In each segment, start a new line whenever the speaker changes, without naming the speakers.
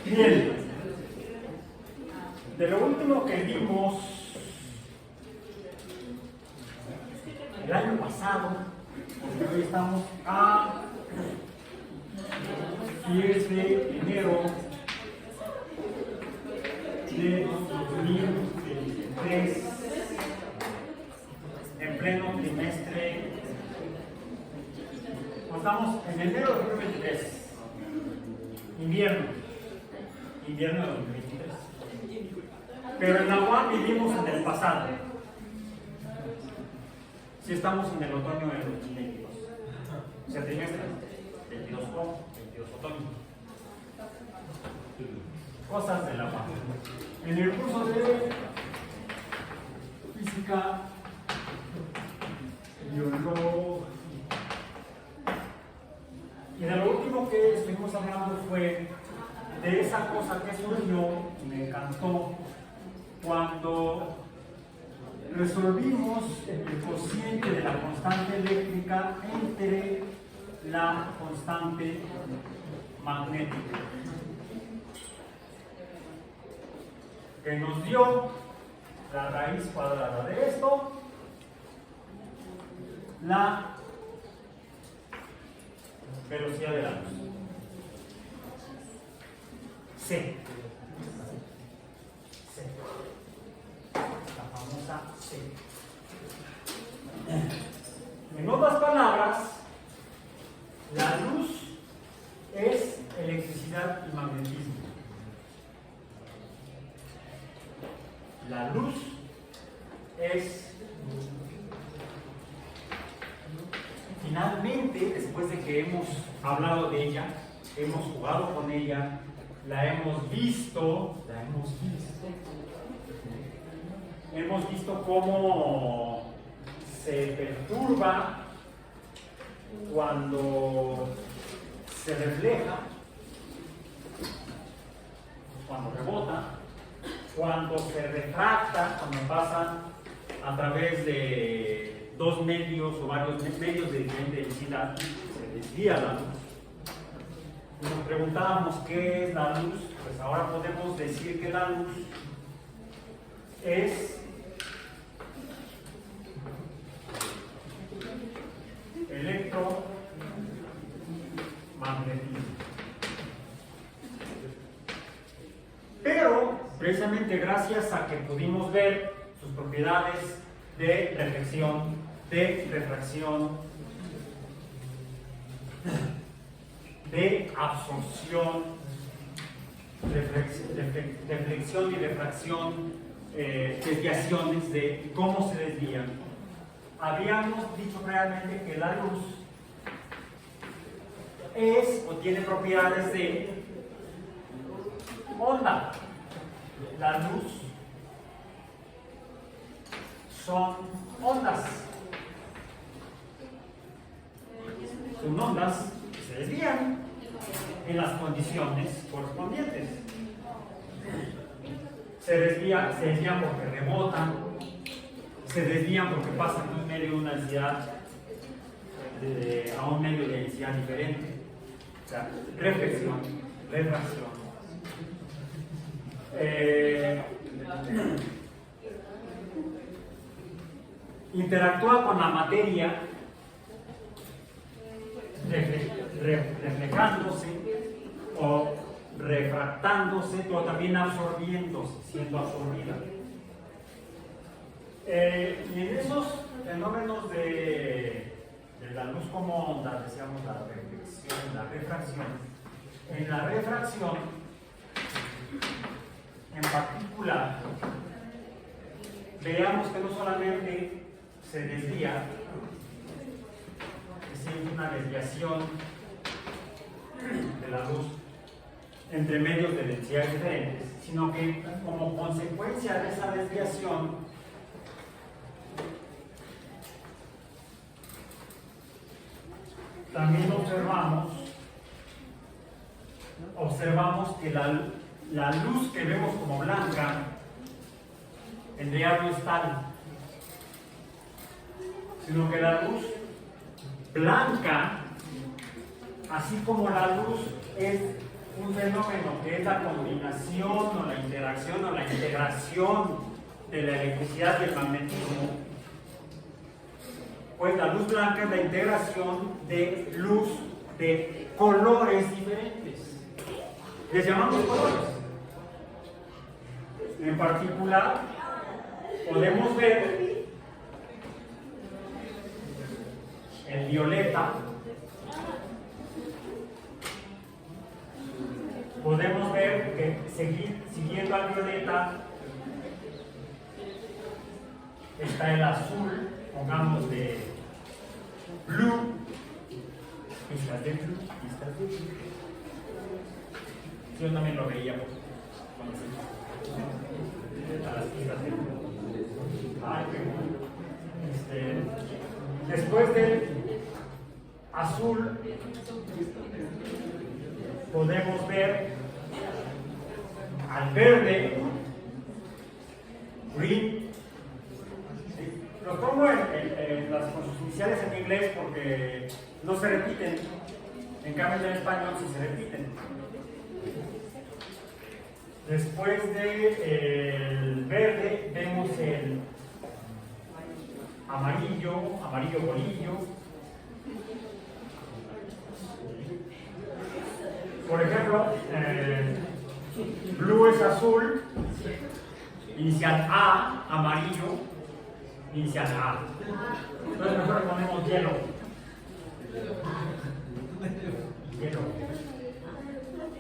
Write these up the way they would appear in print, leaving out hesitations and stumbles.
Bien, de lo último que vimos el año pasado, porque hoy estamos a 10 de enero de 2023, en pleno trimestre, estamos en enero de 2023, invierno de 2023. Pero en la UAM vivimos en el pasado. Si estamos en el otoño del 2022. O sea, trimestre 22 otoño. Cosas de la UAM. En el curso de física, biología. Y de lo último que estuvimos hablando fue de esa cosa que surgió, me encantó, cuando resolvimos el cociente de la constante eléctrica entre la constante magnética, que nos dio la raíz cuadrada de esto, la velocidad de la luz, C. La famosa C. En otras palabras, la luz es electricidad y magnetismo. La luz es, finalmente, después de que hemos hablado de ella, hemos jugado con ella, la hemos visto cómo se perturba cuando se refleja, cuando rebota, cuando se refracta, cuando pasa a través de dos medios o varios medios de diferente densidad, se desvía la luz. Nos preguntábamos qué es la luz. Pues ahora podemos decir que la luz es electromagnetismo. Pero precisamente gracias a que pudimos ver sus propiedades de reflexión, de refracción, de absorción, reflexión y refracción, desviaciones de cómo se desvían. Habíamos dicho realmente que la luz es o tiene propiedades de onda. La luz son ondas. Son ondas que se desvían en las condiciones correspondientes. Se desvían porque rebotan, se desvían porque pasan de un medio de una densidad a un medio de densidad diferente. O sea, reflexión, refracción. Interactúa con la materia, reflejándose o refractándose, pero también absorbiéndose, siendo absorbida. Y en esos fenómenos de la luz como onda, decíamos la reflexión, la refracción. En la refracción, en particular, veamos que no solamente se desvía, es una desviación de la luz entre medios de densidades diferentes, sino que como consecuencia de esa desviación, también observamos que la luz que vemos como blanca en realidad no es tal, sino que la luz blanca, así como la luz es un fenómeno que es la combinación o la interacción o la integración de la electricidad y el magnetismo, pues la luz blanca es la integración de luz de colores diferentes. Les llamamos colores. En particular, podemos ver el violeta, podemos ver que siguiendo al violeta está el azul, pongamos de blue, estas de blue, estas de blue. Yo también lo veía cuando se a las pistas de blue. Ay, qué bueno. Después del azul podemos ver al verde, green. Los pongo en las con sus iniciales en inglés porque no se repiten, en cambio en español sí se repiten. Después del verde vemos el amarillo, amarillo bolillo. Por ejemplo, blue es azul, inicial A, amarillo, inicial A. Entonces mejor le ponemos hielo. Hielo.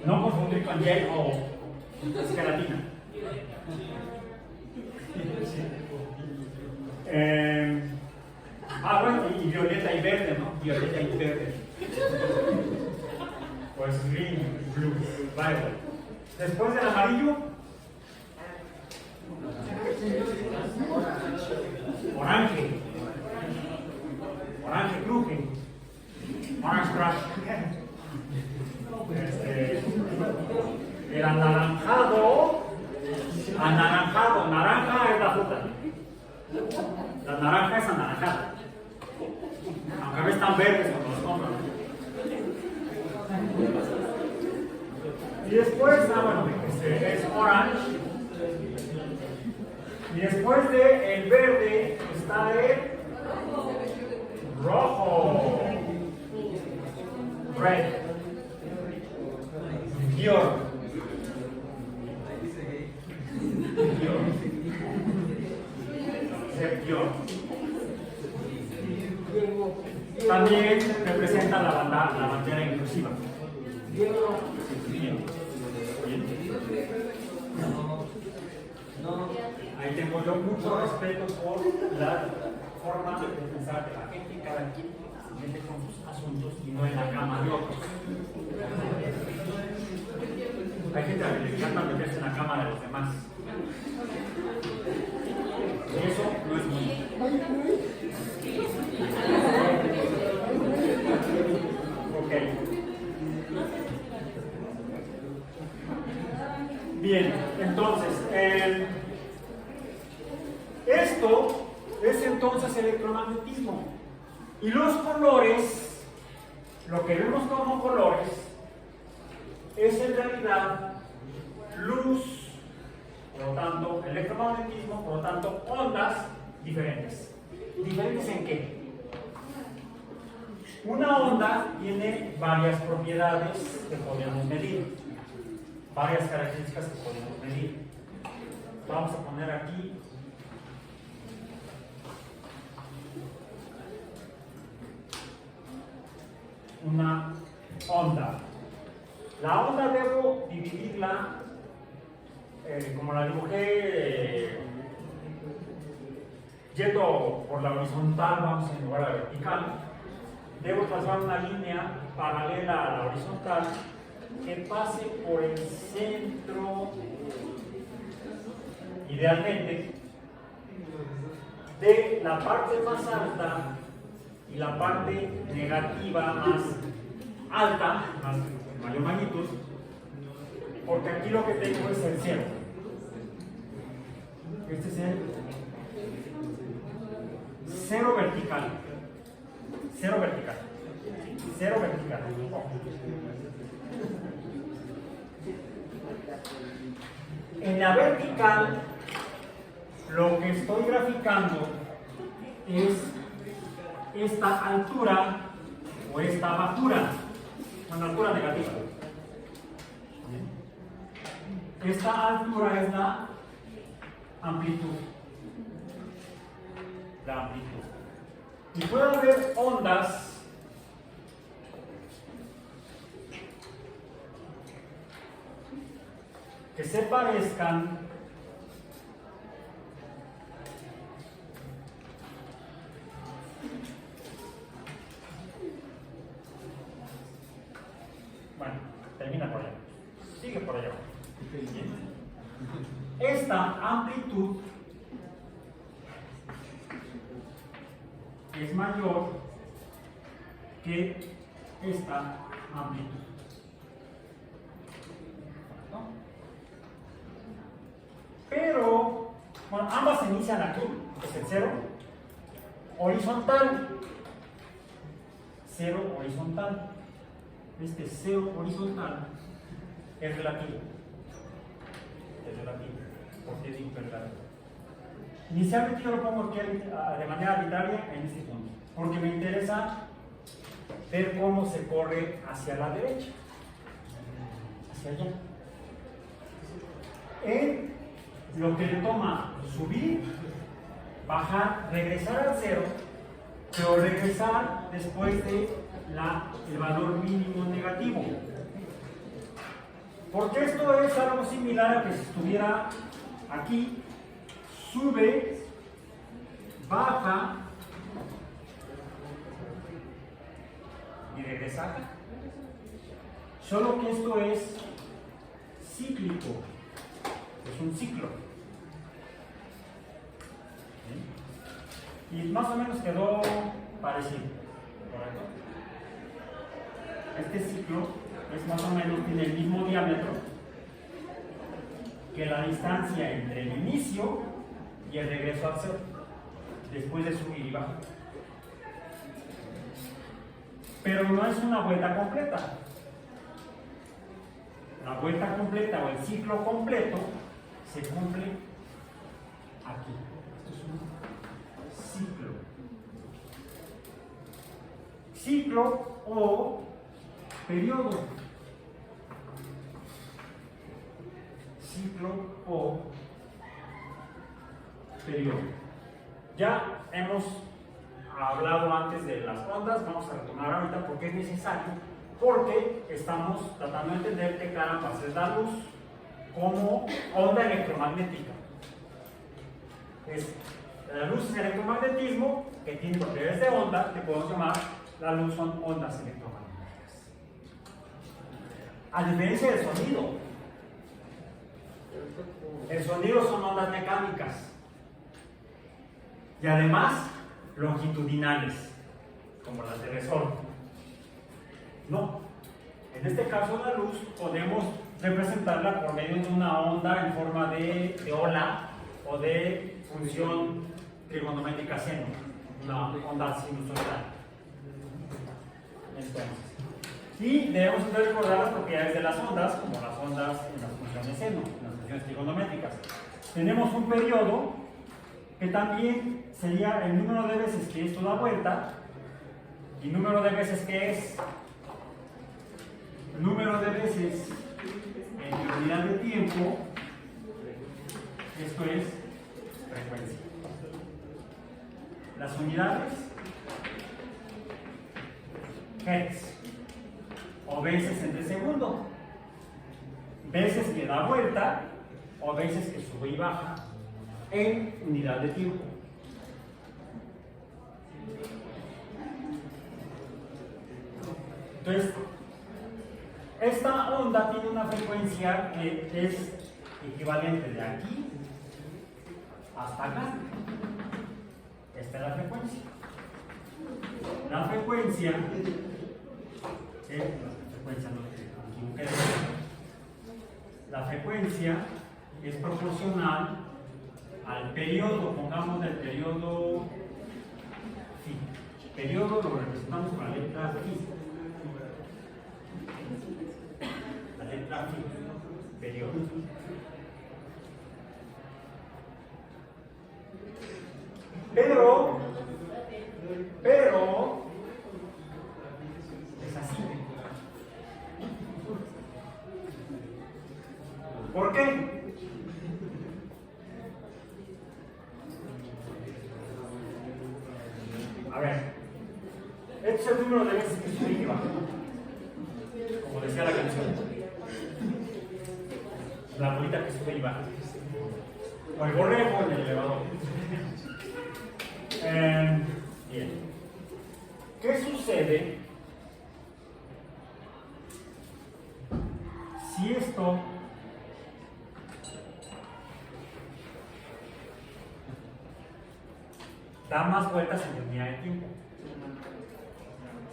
No confundir con hielo o gelatina. Bueno, y violeta y verde, ¿no? Violeta y verde. Pues green, blue, violet. Después del amarillo, orange. Orange cruje. Orange crush. El anaranjado. Anaranjado. Naranja es la fruta. La naranja es anaranjada. Aunque no están verdes cuando los compran. Y después, es orange. Y después de el verde está el rojo. Red. Pure. También representa la bandera inclusiva. Ahí tengo yo mucho respeto por la forma de pensar de la gente, cada quien se mete con sus asuntos y no en la cama de otros. Hay gente a la que le encanta meterse en la cama de los demás. Y eso no es bueno. Ok. Bien, entonces, esto es entonces electromagnetismo. Y los colores, lo que vemos como colores, es en realidad luz, por lo tanto, electromagnetismo, por lo tanto, ondas diferentes. ¿Diferentes en qué? Una onda tiene varias propiedades que podemos medir, varias características que podemos medir. Vamos a poner aquí una onda. La onda debo dividirla, como la dibujé, yendo por la horizontal, vamos en lugar de la vertical. Debo trazar una línea paralela a la horizontal que pase por el centro, idealmente, de la parte más alta y la parte negativa más alta, más mayor magnitud, porque aquí lo que tengo es el cero. Este es el cero vertical. Cero vertical. Cero vertical. En la vertical, lo que estoy graficando es esta altura o esta bajura, una altura negativa. Esta altura es la amplitud. La amplitud. Y puede haber ondas que se parezcan bueno, termina por allá, sigue por allá. Esta amplitud es mayor que esta amplitud. Pero, bueno, ambas se inician aquí, es el cero horizontal. Cero horizontal. Este cero horizontal es relativo. Es relativo. ¿Por qué digo que es relativo? Inicialmente yo lo pongo aquí de manera arbitraria en este punto, porque me interesa ver cómo se corre hacia la derecha, hacia allá. En lo que le toma subir, bajar, regresar al cero, pero regresar después de el valor mínimo negativo. Porque esto es algo similar a que si estuviera aquí, sube, baja y regresa acá. Solo que esto es cíclico, es un ciclo. ¿Sí? Y más o menos quedó parecido, ¿correcto? Este ciclo es más o menos, tiene el mismo diámetro que la distancia entre el inicio y el regreso al cero, después de subir y bajar. Pero no es una vuelta completa. La vuelta completa o el ciclo completo se cumple aquí. Esto es un ciclo. Ciclo o periodo. Ciclo o periodo. Ya hemos hablado antes de las ondas, vamos a retomar ahorita porque es necesario, porque estamos tratando de entender qué caramba es la luz como onda electromagnética. La luz es electromagnetismo que tiene propiedades de onda, que podemos llamar la luz son ondas electromagnéticas. A diferencia del sonido, el sonido son ondas mecánicas y además longitudinales, como las de resorte. No, en este caso la luz podemos representarla por medio de una onda en forma de ola o de función trigonométrica seno, una onda sinusoidal. Entonces, y debemos recordar las propiedades de las ondas, como las ondas en las funciones seno, en las funciones trigonométricas. Tenemos un periodo que también sería el número de veces que esto da vuelta y número de veces que es número de veces en unidad de tiempo, esto es frecuencia. Las unidades, hertz, o veces entre segundo, veces que da vuelta o veces que sube y baja en unidad de tiempo. Entonces, esta onda tiene una frecuencia que es equivalente de aquí hasta acá. Esta es la frecuencia. La frecuencia es proporcional al periodo, pongamos el periodo phi. Periodo lo representamos con la letra phi. La letra phi, periodo. Pero es así. ¿Por qué? A ver, este es el número de veces que sube y baja, como decía la canción. La bolita que sube y baja. O el borrego en el elevador. Bien. ¿Qué sucede si esto da más vueltas en unidad de tiempo?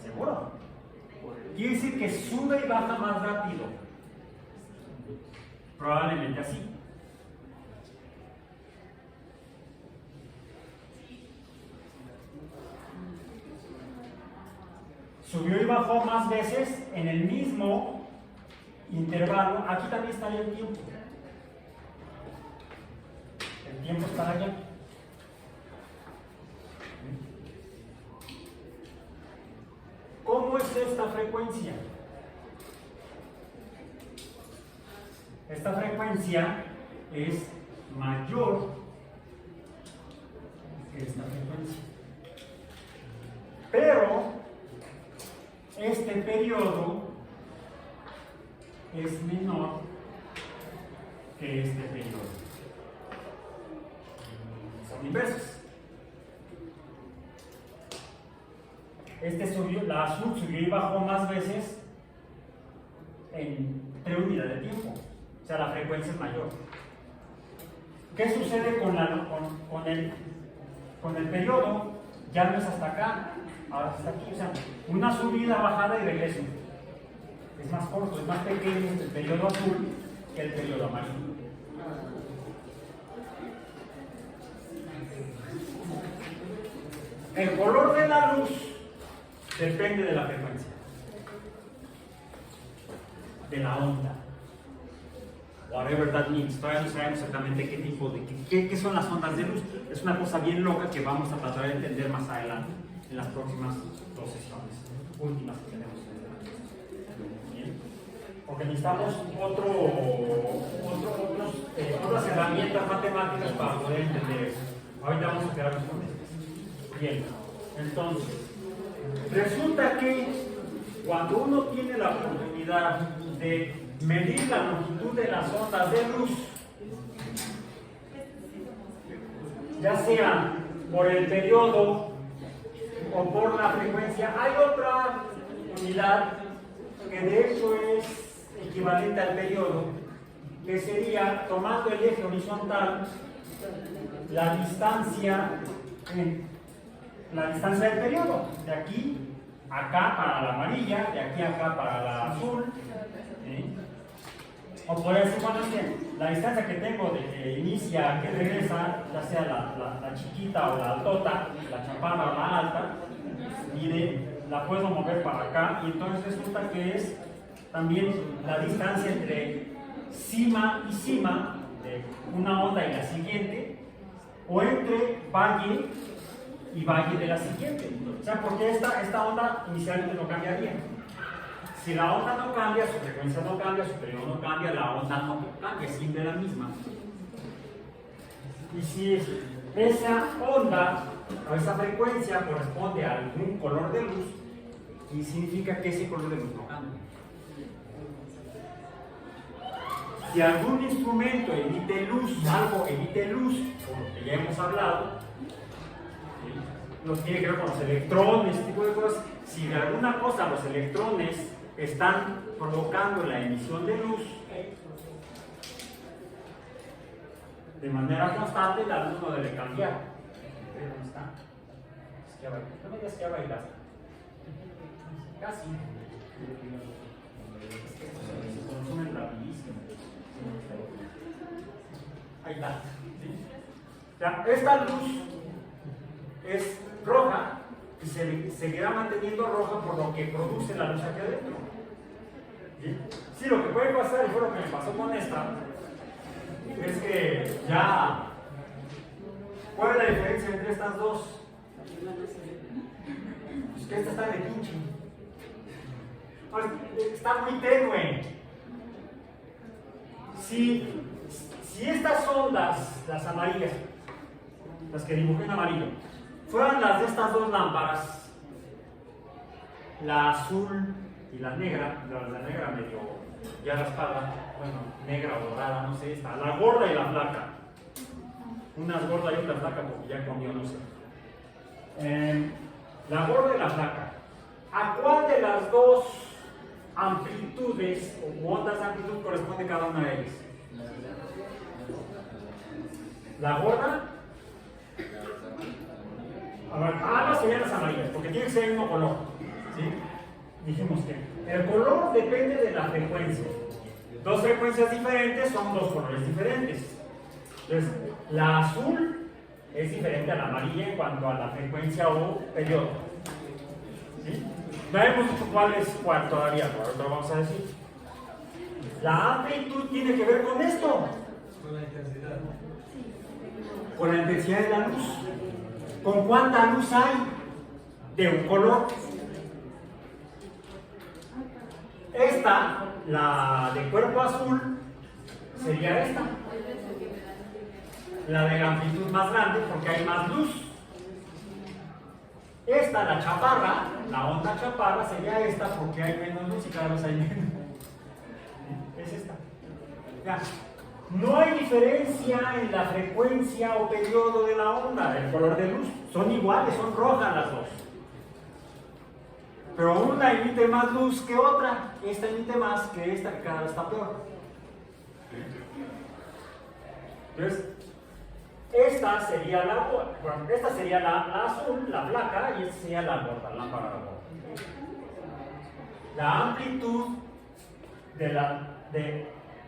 ¿Seguro? Quiere decir que sube y baja más rápido. Probablemente así. Subió y bajó más veces en el mismo intervalo. Aquí también estaría el tiempo. El tiempo está allá. ¿Cómo es esta frecuencia? Esta frecuencia es mayor que esta frecuencia. Pero este periodo es menor que este periodo. Son inversos. La azul subió y bajó más veces en 3 unidades de tiempo. O sea, la frecuencia es mayor. ¿Qué sucede con el periodo? Ya no es hasta acá, ahora hasta aquí. O sea, una subida, bajada y regreso. Es más corto, es más pequeño el periodo azul que el periodo amarillo. El color de la luz depende de la frecuencia, de la onda. Whatever that means. Todavía no sabemos exactamente qué tipo de, qué son las ondas de luz. Es una cosa bien loca que vamos a tratar de entender más adelante en las próximas 2 sesiones últimas que tenemos. ¿Bien? Porque necesitamos otras herramientas matemáticas para poder entender eso. Ahorita vamos a quedarnos con esto. Bien, entonces, resulta que cuando uno tiene la oportunidad de medir la longitud de las ondas de luz, ya sea por el periodo o por la frecuencia, hay otra unidad que de hecho es equivalente al periodo, que sería, tomando el eje horizontal, la distancia del periodo, de aquí a acá para la amarilla, de aquí a acá para la azul. O podría decir, bueno, es que la distancia que tengo de que inicia a que regresa, ya sea la chiquita o la altota, la chaparra o la alta, la puedo mover para acá, y entonces resulta que es también la distancia entre cima y cima de una onda y la siguiente, o entre valle y valle de la siguiente. O sea, porque esta onda inicialmente no cambiaría. Si la onda no cambia, su frecuencia no cambia, su periodo no cambia, la onda no cambia, es siempre la misma. Y si esa onda o esa frecuencia corresponde a algún color de luz, y significa que ese color de luz no cambia. Si algún instrumento emite luz, algo emite luz, por lo que ya hemos hablado, no tiene que ver con los electrones, este tipo de cosas. Si de alguna cosa los electrones están provocando la emisión de luz de manera constante, la luz no debe cambiar. ¿Dónde está? No me digas que ya bailaste. Casi. Se consumen rapidísimo. Ahí está. O sea, esta luz es roja y se seguirá manteniendo roja por lo que produce la luz aquí adentro. Sí, lo que puede pasar, y fue lo que me pasó con esta, es que ya, ¿cuál es la diferencia entre esta estas dos? Pues que esta está de pinche. Está muy tenue. Si estas ondas, las amarillas, las que dibujé en amarillo, fueran las de estas dos lámparas, la azul y la negra medio ya raspada, bueno, negra o dorada, no sé, está la gorda y la flaca. Una es gorda y otra flaca porque ya comió, no sé. La gorda y la flaca. ¿A cuál de las dos amplitudes o ondas de amplitud corresponde cada una de ellas? La gorda. A ver, no serían las amarillas, porque tiene que ser el mismo color. ¿Sí? Dijimos que el color depende de la frecuencia. Dos frecuencias diferentes son dos colores diferentes. Entonces, la azul es diferente a la amarilla en cuanto a la frecuencia o periodo. ¿Sí? No hemos dicho cuál es cuál todavía, pero ahorita lo vamos a decir. La amplitud tiene que ver con esto.
Con la intensidad.
Con la intensidad de la luz. ¿Con cuánta luz hay de un color? Esta, la de cuerpo azul, sería esta. La de la amplitud más grande porque hay más luz. Esta, la chaparra, la onda chaparra, sería esta porque hay menos luz y cada vez hay menos. Es esta. Ya. No hay diferencia en la frecuencia o periodo de la onda, el color de luz. Son iguales, son rojas las dos. Pero una emite más luz que otra. Esta emite más que esta, que cada vez está peor. Entonces, esta sería la azul, la flaca, y esta sería la gorda, la lámpara gorda. La amplitud de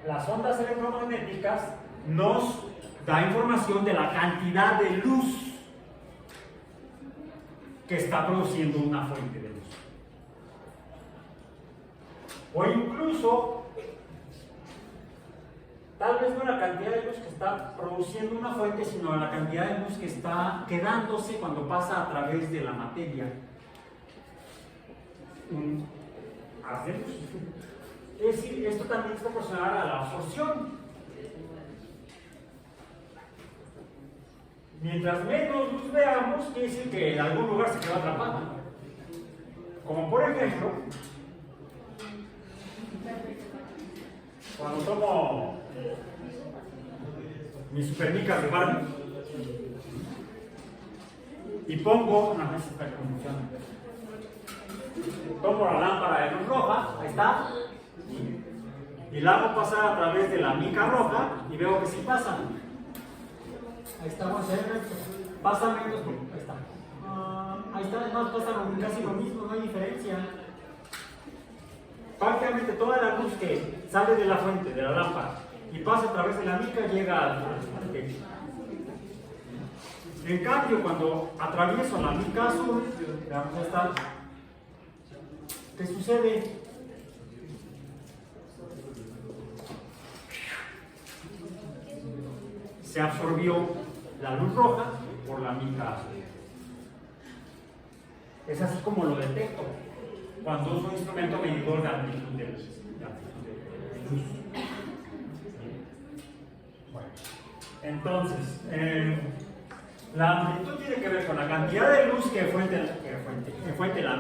las ondas electromagnéticas nos da información de la cantidad de luz que está produciendo una fuente de luz. O incluso, tal vez no la cantidad de luz que está produciendo una fuente, sino la cantidad de luz que está quedándose cuando pasa a través de la materia. Haz de luz. Es decir, esto también es proporcional a la absorción. Mientras menos luz veamos, quiere decir que en algún lugar se queda atrapada. Como por ejemplo, cuando tomo mis supermicas de Barbie y pongo, tomo la lámpara de luz roja, ahí está, y la hago pasar a través de la mica roja y veo que sí pasa. Ahí estamos, pasa menos, ahí está. Ahí está, no pasa casi lo mismo, no hay diferencia. Prácticamente toda la luz que sale de la fuente, de la lámpara, y pasa a través de la mica llega al techo. En cambio, cuando atravieso la mica azul, veamos esta, ¿qué sucede? Se absorbió la luz roja por la mica azul. Es así como lo detecto cuando uso un instrumento medidor de amplitud de luz. Bueno, entonces, la amplitud tiene que ver con la cantidad de luz que fuente la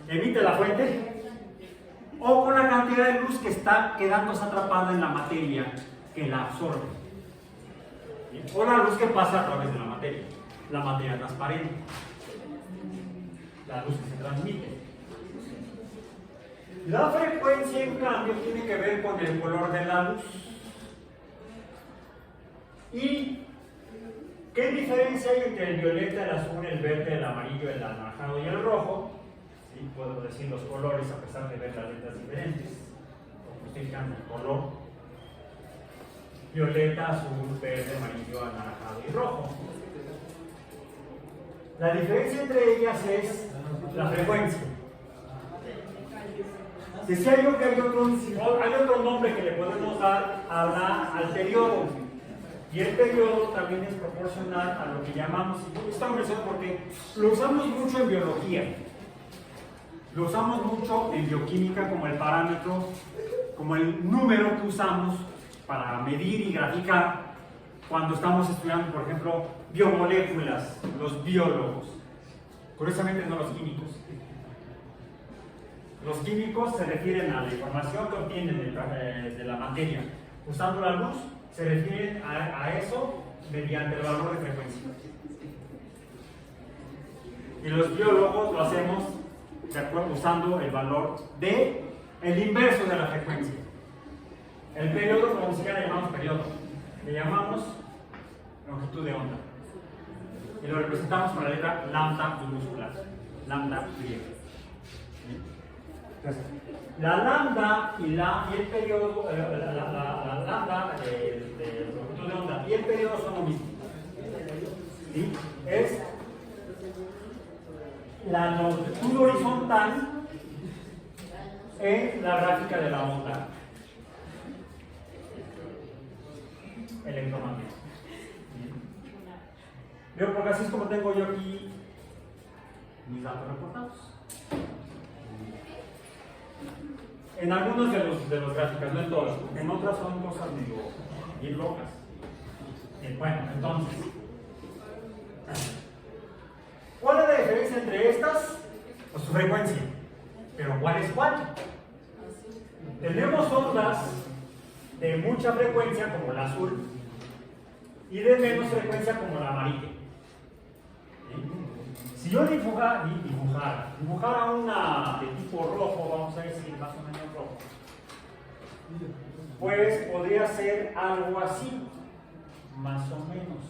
emite la fuente, o con la cantidad de luz que está quedándose atrapada en la materia que la absorbe. O la luz que pasa a través de la materia transparente, la luz que se transmite. La frecuencia, en cambio, tiene que ver con el color de la luz. ¿Y qué diferencia hay entre el violeta, el azul, el verde, el amarillo, el anaranjado y el rojo? ¿Sí? Puedo decir los colores a pesar de ver las letras diferentes. Como ustedes fijan el color: violeta, azul, verde, amarillo, anaranjado y rojo. La diferencia entre ellas es la frecuencia. Decía yo que hay otro nombre que le podemos dar al periodo. Y el periodo también es proporcional a lo que llamamos, esto lo menciono porque lo usamos mucho en biología, lo usamos mucho en bioquímica como el parámetro, como el número que usamos para medir y graficar cuando estamos estudiando, por ejemplo, biomoléculas, los biólogos. Curiosamente no los químicos. Los químicos se refieren a la información que obtienen de la materia. Usando la luz, se refieren a eso mediante el valor de frecuencia. Y los biólogos lo hacemos de acuerdo, usando el valor de el inverso de la frecuencia. El periodo, como ni siquiera le llamamos periodo, le llamamos longitud de onda. Y lo representamos con la letra lambda minúscula, lambda griega. Entonces, la lambda y el periodo, la lambda de longitud de onda y el periodo son lo mismo. ¿Sí? Es la longitud horizontal en la gráfica de la onda electromagnética. Veo, porque así es como tengo yo aquí mis datos reportados. En algunos de los gráficos, no en todos, en otras son cosas bien locas. Bueno, entonces, ¿cuál es la diferencia entre estas? Pues su frecuencia. Pero ¿cuál es cuál? Tenemos ondas de mucha frecuencia como la azul y de menos frecuencia como la amarilla. Si yo dibujara una de tipo rojo, vamos a decir más o menos rojo, pues podría ser algo así, más o menos.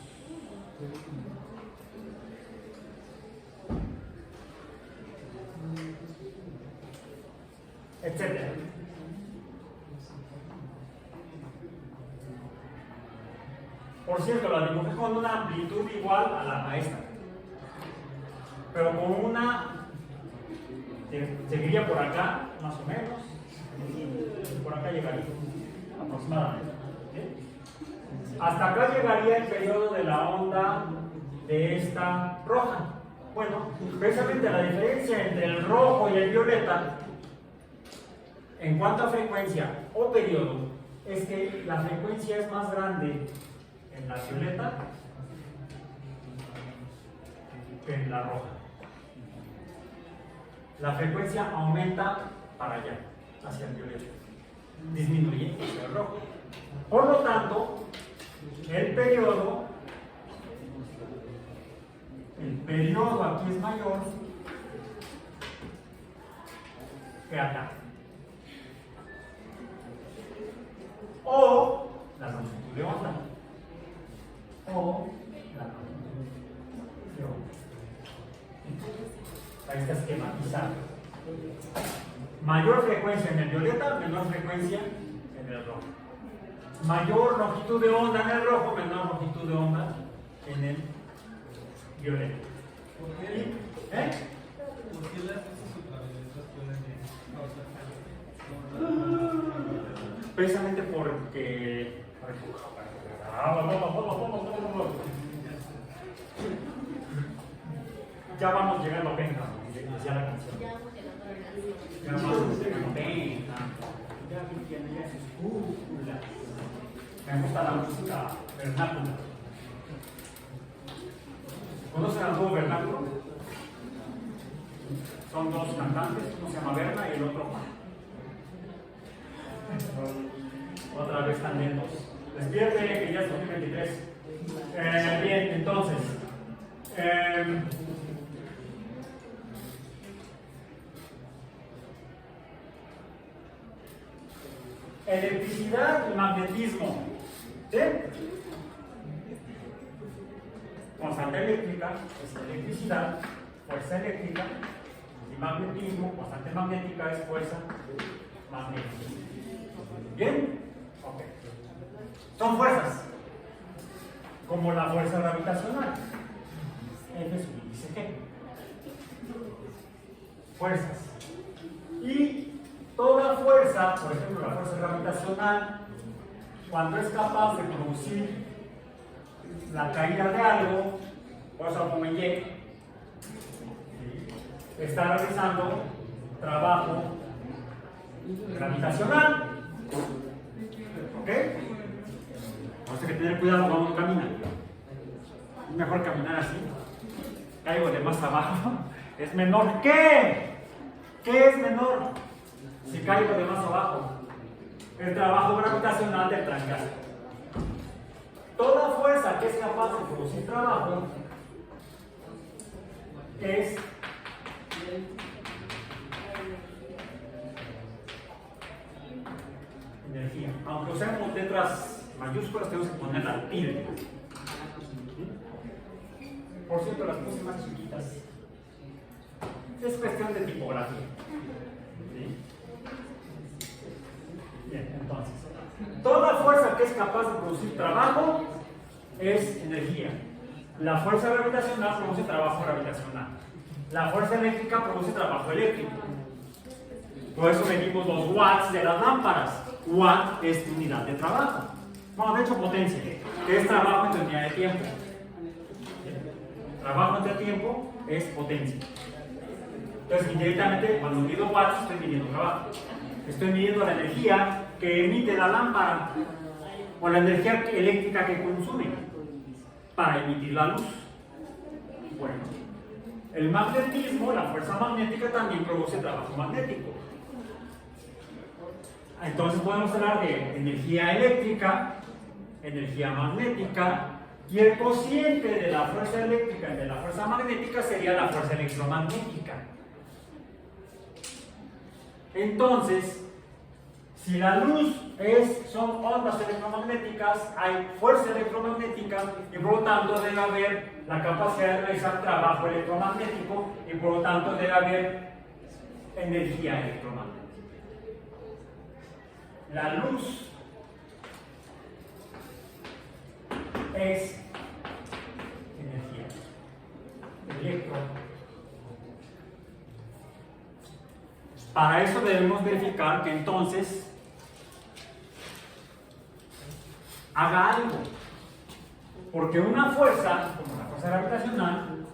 Etcétera. Por cierto, la dibujé con una amplitud igual a la maestra, pero con una seguiría por acá, más o menos, y por acá llegaría, aproximadamente. ¿Sí? Hasta acá llegaría el periodo de la onda de esta roja. Bueno, precisamente la diferencia entre el rojo y el violeta, en cuanto a frecuencia o periodo, es que la frecuencia es más grande en la violeta que en la roja. La frecuencia aumenta para allá, hacia el violeta, disminuye hacia el rojo. Por lo tanto, el periodo aquí es mayor que acá. O la longitud de onda. O la longitud de onda. Ahí está esquematizado. Mayor frecuencia en el violeta, menor frecuencia en el rojo. Mayor longitud de onda en el rojo, menor longitud de onda en el violeta.
¿Por qué las luces ultravioletas pueden causar?
Precisamente porque. Ya vamos llegando a Penja, decía la canción. Ya vamos llegando a Penja. Ya vi que ya es escúpula. Me gusta la música vernácula. ¿Conocen al dúo vernáculo? Son dos cantantes, uno se llama Berna y el otro Juan. Otra vez tan lentos. Despierte que ya es 2023. Bien, entonces. Electricidad y magnetismo. ¿Sí? Constante eléctrica es electricidad, fuerza eléctrica, y magnetismo, constante magnética es fuerza magnética. ¿Bien? Ok. Son fuerzas, como la fuerza gravitacional. F es un índice G. Fuerzas. Y toda fuerza, por ejemplo la fuerza gravitacional, cuando es capaz de producir la caída de algo, por eso como Y, ¿sí? Está realizando trabajo gravitacional. ¿Ok? Vamos a tener cuidado cuando uno camina. Es mejor caminar así. Caigo de más abajo. Es menor. ¿Qué? ¿Qué es menor? Si caigo de más abajo. El trabajo gravitacional del trancazo. Toda fuerza que es capaz de producir trabajo es energía. Aunque usemos letras mayúsculas, tenemos que poner la tilde. Por cierto, las puse más chiquitas. Es cuestión de tipografía. ¿Sí? Bien, entonces, toda fuerza que es capaz de producir trabajo es energía. La fuerza gravitacional produce trabajo gravitacional. La fuerza eléctrica produce trabajo eléctrico. Por eso medimos los watts de las lámparas. Watt es unidad de trabajo. Bueno, de hecho, potencia, que es trabajo entre unidad de tiempo. Trabajo entre tiempo es potencia. Entonces, indirectamente, cuando mido watts, estoy midiendo trabajo. Estoy midiendo la energía que emite la lámpara o la energía eléctrica que consume para emitir la luz. Bueno, el magnetismo, la fuerza magnética, también produce trabajo magnético. Entonces podemos hablar de energía eléctrica, energía magnética, y el cociente de la fuerza eléctrica y de la fuerza magnética sería la fuerza electromagnética. Entonces, si la luz son ondas electromagnéticas, hay fuerza electromagnética y por lo tanto debe haber la capacidad de realizar trabajo electromagnético y por lo tanto debe haber energía electromagnética. La luz es energía, electro. Para eso debemos verificar que entonces haga algo. Porque una fuerza, como la fuerza gravitacional,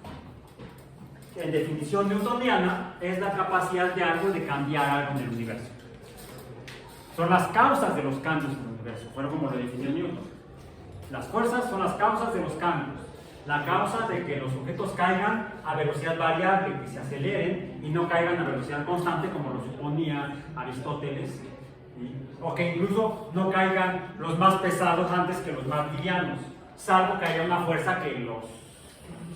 en definición newtoniana, es la capacidad de algo de cambiar algo en el universo. Son las causas de los cambios en el universo, fue como lo definió Newton. Las fuerzas son las causas de los cambios. La causa de que los objetos caigan a velocidad variable, que se aceleren y no caigan a velocidad constante como lo suponía Aristóteles, ¿sí? O que incluso no caigan los más pesados antes que los más livianos, salvo que haya una fuerza que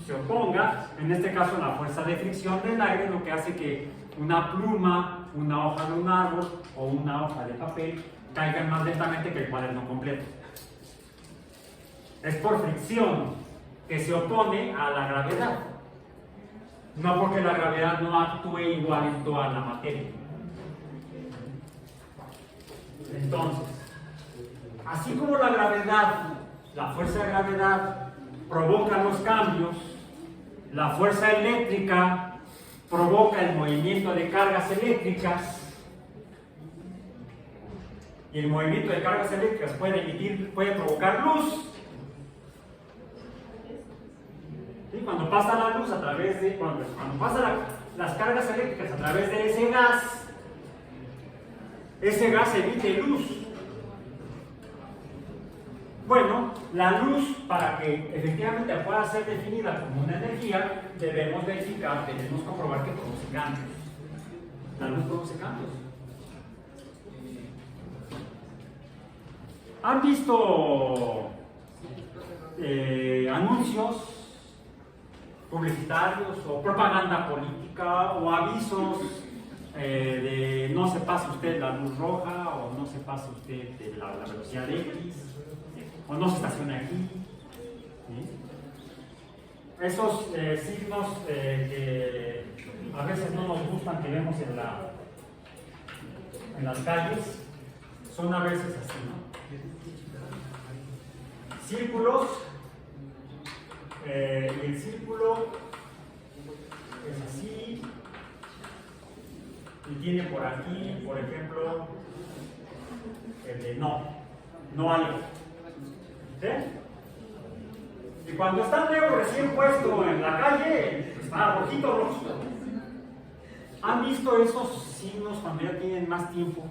se oponga, en este caso la fuerza de fricción del aire, lo que hace que una pluma, una hoja de un árbol o una hoja de papel caigan más lentamente que el cuaderno completo. Es por fricción que se opone a la gravedad, no porque la gravedad no actúe igual en toda la materia. Entonces, así como la gravedad, la fuerza de gravedad provoca los cambios, la fuerza eléctrica provoca el movimiento de cargas eléctricas, y el movimiento de cargas eléctricas puede provocar luz. ¿Sí? Cuando pasa la luz a través de, cuando pasan las cargas eléctricas a través de ese gas emite luz. Bueno, la luz, para que efectivamente pueda ser definida como una energía, debemos comprobar que produce cambios. La luz produce cambios. ¿Han visto anuncios publicitarios o propaganda política o avisos de no se pase usted la luz roja o no se pase usted de la velocidad X o no se estacione aquí? ¿Sí? Esos signos que a veces no nos gustan que vemos en las calles son a veces así, ¿no? Círculos, y el círculo es así y tiene por aquí, por ejemplo, el de no algo. ¿Sí? Y cuando está el negro recién puesto en la calle, está rojito, rojito. ¿Han visto esos signos cuando ya tienen más tiempo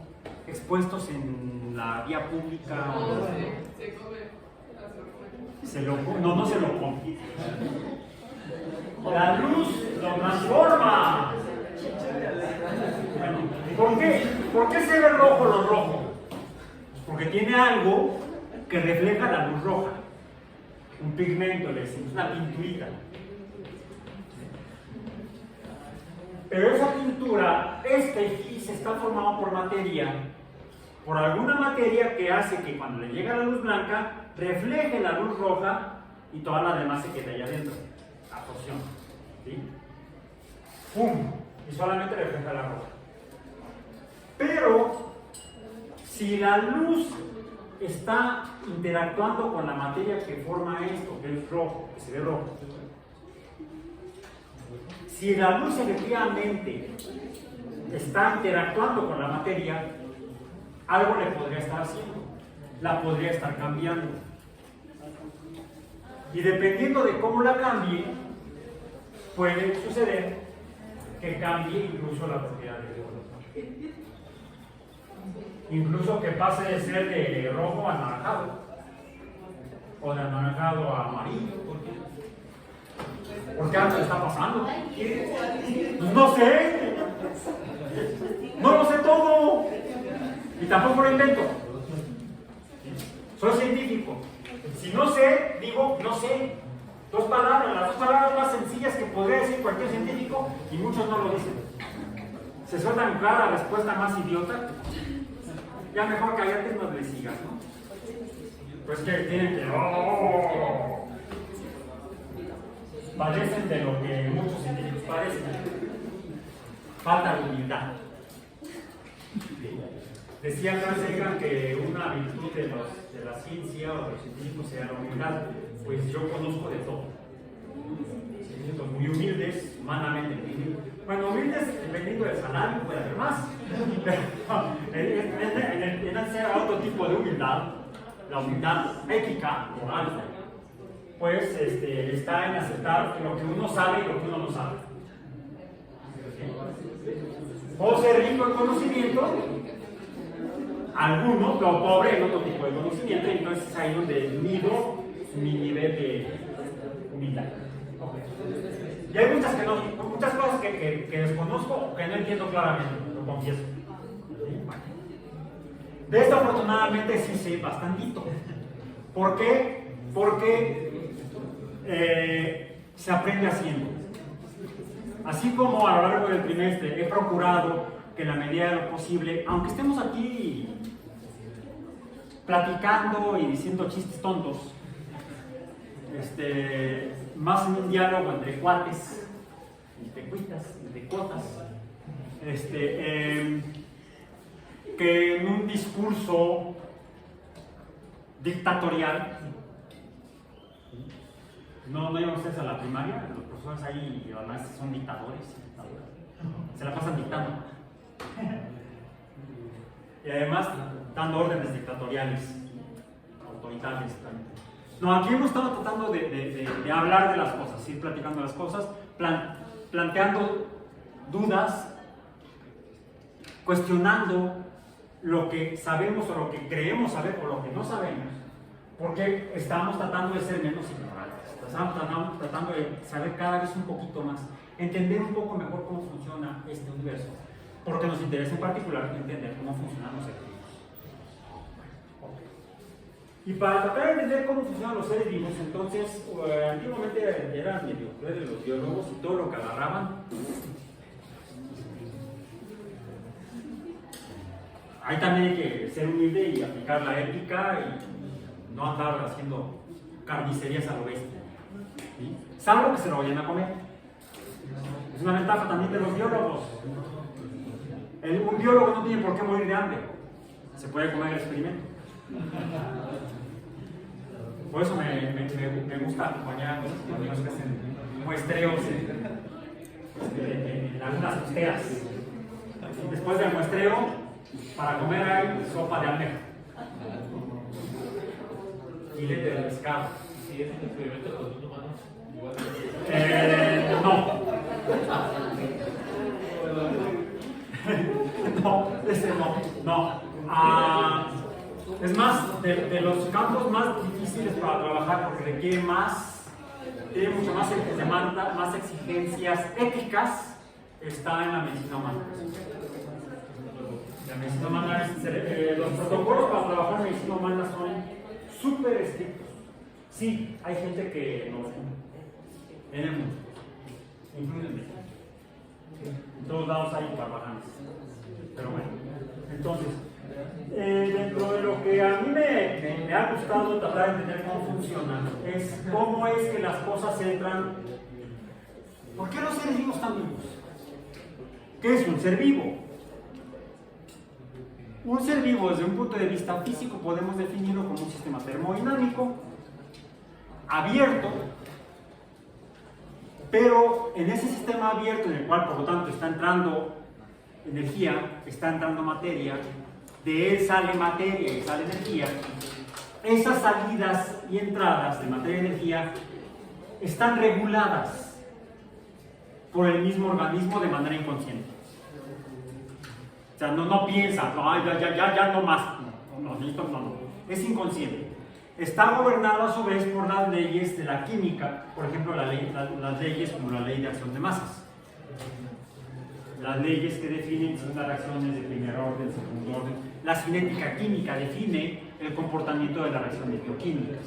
expuestos en la vía pública? No se lo come. La luz lo transforma. Bueno, ¿por qué se ve rojo lo rojo? Porque tiene algo que refleja la luz roja. Un pigmento, le decimos, una pinturita. Pero esa pintura, este gis está formado por materia, por alguna materia que hace que cuando le llega la luz blanca, refleje la luz roja y toda la demás se quede allá adentro. La torsión. ¿Sí? ¡Pum! Y solamente refleja la roja. Pero, si la luz está interactuando con la materia que forma esto, que es rojo, que se ve rojo, si la luz efectivamente está interactuando con la materia, algo le podría estar haciendo, la podría estar cambiando. Y dependiendo de cómo la cambie, puede suceder que cambie incluso la propiedad del color. Incluso que pase de ser de rojo a anaranjado, o de anaranjado a amarillo. ¿Por qué algo está pasando? No sé. No lo sé todo. Y tampoco lo invento. Soy científico. Si no sé, digo no sé. Dos palabras, las dos palabras más sencillas que podría decir cualquier científico, y muchos no lo dicen. Se sueltan cada respuesta más idiota. Ya mejor cállate y no le sigas, ¿no? Pues que tienen que... ¡Oh! Padecen de lo que muchos científicos padecen. Falta de humildad. Decía Carl Sagan que una virtud de la ciencia o de los científicos sea la humildad. Pues yo conozco de todo. Científicos muy humildes, humanamente humildes. Bueno, humildes dependiendo del salario, puede haber más. En ese otro tipo de humildad, la humildad ética, moral, pues está en aceptar lo que uno sabe y lo que uno no sabe. Puedo ser rico en conocimiento, alguno, pero pobre en otro tipo de conocimiento, y entonces es ahí donde mido mi nivel de humildad. Y hay muchas cosas que desconozco o que no entiendo claramente, lo confieso. De esto afortunadamente sí sé bastantito. ¿Por qué? Porque se aprende haciendo. Así como a lo largo del trimestre he procurado que en la medida de lo posible, aunque estemos aquí platicando y diciendo chistes tontos, más en un diálogo entre cuates, entre cuitas, entre cuotas, que en un discurso dictatorial. No llevan ustedes a la primaria, los profesores ahí y los maestros son dictadores, se la pasan dictando. Y además dando órdenes dictatoriales, autoritarias también. No, aquí hemos estado tratando de hablar de las cosas, ir platicando las cosas, planteando dudas, cuestionando lo que sabemos o lo que creemos saber o lo que no sabemos, porque estamos tratando de ser menos ignorantes, estamos tratando de saber cada vez un poquito más, entender un poco mejor cómo funciona este universo, porque nos interesa en particular entender cómo funcionan los seres vivos. Y para tratar de entender cómo funcionan los seres vivos, entonces, antiguamente eran medio crueles los biólogos y todo lo que agarraban. Ahí también hay que ser humilde y aplicar la ética y no andar haciendo carnicerías a lo bestia. ¿Sí? Salvo que se lo vayan a comer. Es una ventaja también de los biólogos. Un biólogo no tiene por qué morir de hambre. Se puede comer el experimento. Por eso me gusta acompañar a los amigos que hacen muestreos en algunas costeras. Después del muestreo, para comer hay sopa de almeja, filete de pescado,
Si es un experimento con un humano, igual.
No. No, ese no. Es más, de los campos más difíciles para trabajar porque requiere tiene mucho más demanda, más exigencias éticas, está en la medicina humana. La medicina humana, los protocolos para trabajar en medicina humana son súper estrictos. Sí, hay gente que no los cumple en el mundo, incluso en México. En todos lados hay barbajanes. Pero bueno, entonces, dentro de lo que a mí me ha gustado tratar de entender cómo funciona, es cómo es que las cosas entran. ¿Por qué los seres vivos están vivos? ¿Qué es un ser vivo? Un ser vivo, desde un punto de vista físico, podemos definirlo como un sistema termodinámico abierto, pero en ese sistema abierto, en el cual por lo tanto está entrando energía, está entrando materia, de él sale materia y sale energía, esas salidas y entradas de materia y energía están reguladas por el mismo organismo de manera inconsciente. O sea, no piensa, ya no más, no, es inconsciente. Está gobernado a su vez por las leyes de la química, por ejemplo, las leyes como la ley de acción de masas. Las leyes que definen si las reacciones de primer orden, segundo orden. La cinética química define el comportamiento de las reacciones bioquímicas.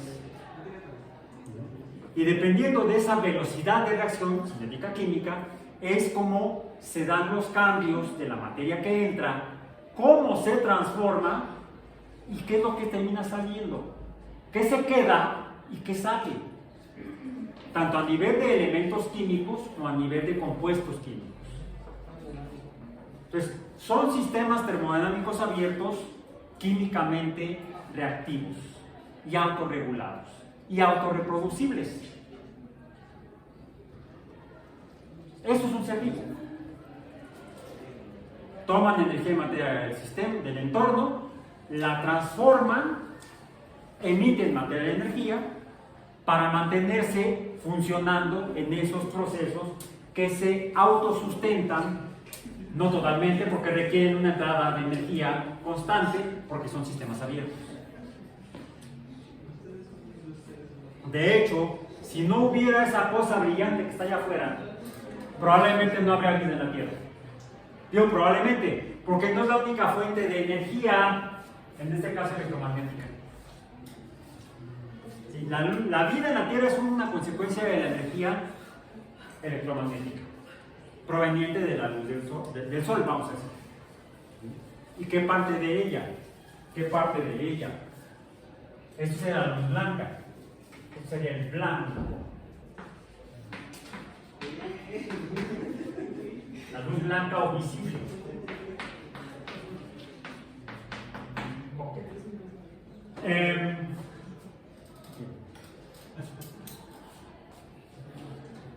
Y dependiendo de esa velocidad de reacción cinética química, es como se dan los cambios de la materia que entra, cómo se transforma y qué es lo que termina saliendo, qué se queda y qué sale, tanto a nivel de elementos químicos como a nivel de compuestos químicos. Entonces, son sistemas termodinámicos abiertos, químicamente reactivos y autorregulados y autorreproducibles. Eso es un ser vivo. Toman energía y materia del sistema, del entorno, la transforman, emiten materia y energía para mantenerse funcionando en esos procesos que se autosustentan. No totalmente, porque requieren una entrada de energía constante, porque son sistemas abiertos. De hecho, si no hubiera esa cosa brillante que está allá afuera, probablemente no habría vida en la Tierra. Digo probablemente, porque no es la única fuente de energía, en este caso electromagnética. Sí, la vida en la Tierra es una consecuencia de la energía electromagnética, proveniente de la luz del sol, vamos a decir. ¿Y qué parte de ella? ¿Qué parte de ella? Esto sería la luz blanca. Esto sería el blanco. La luz blanca o visible.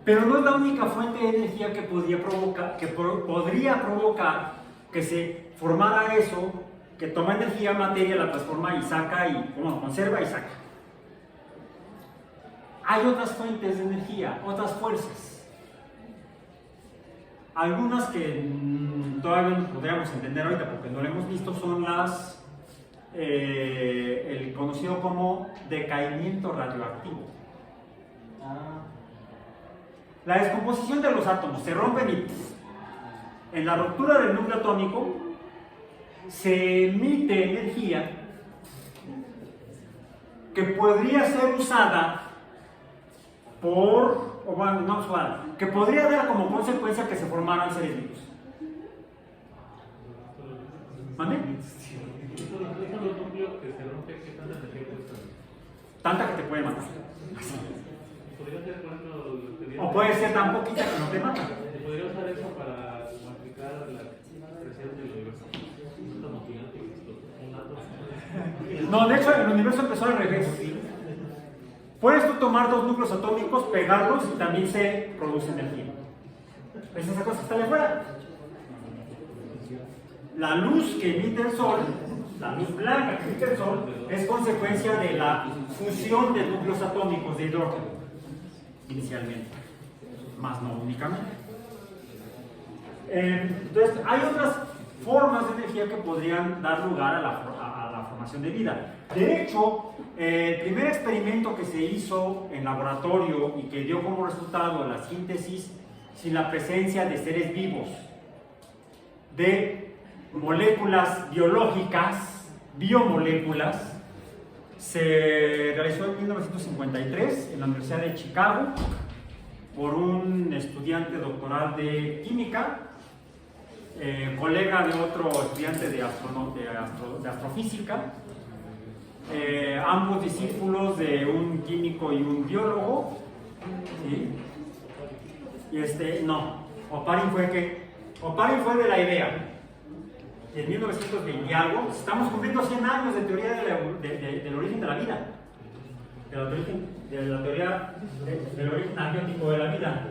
Pero no es la única fuente de energía que podría provocar que se formara eso, que toma energía, materia, la transforma y saca, y conserva y saca. Hay otras fuentes de energía, otras fuerzas. Algunas que todavía no podríamos entender ahorita porque no lo hemos visto son el conocido como decaimiento radioactivo. La descomposición de los átomos se rompen y en la ruptura del núcleo atómico se emite energía que podría ser usada que podría dar como consecuencia que se formaran seres vivos. ¿Mande? Tanta que te puede matar. O puede ser tan poquita que no te mata.
¿Podría usar eso para aplicar la presión del universo?
No, de hecho el universo empezó al revés. Puedes tú tomar dos núcleos atómicos, pegarlos y también se produce energía. ¿Ves esa cosa que está allá afuera? La luz que emite el sol, La luz blanca que emite el Sol es consecuencia de la fusión de núcleos atómicos de hidrógeno, inicialmente, más no únicamente. Entonces, hay otras formas de energía que podrían dar lugar a la formación de vida. De hecho, el primer experimento que se hizo en laboratorio y que dio como resultado la síntesis sin la presencia de seres vivos, de moléculas biológicas, biomoléculas, se realizó en 1953 en la Universidad de Chicago por un estudiante doctoral de química, colega de otro estudiante de astrofísica, ambos discípulos de un químico y un biólogo. ¿Sí? Y Oparin fue de la idea. En 1920 y algo, estamos cumpliendo 100 años de teoría del origen de la vida, del origen abiótico de la vida.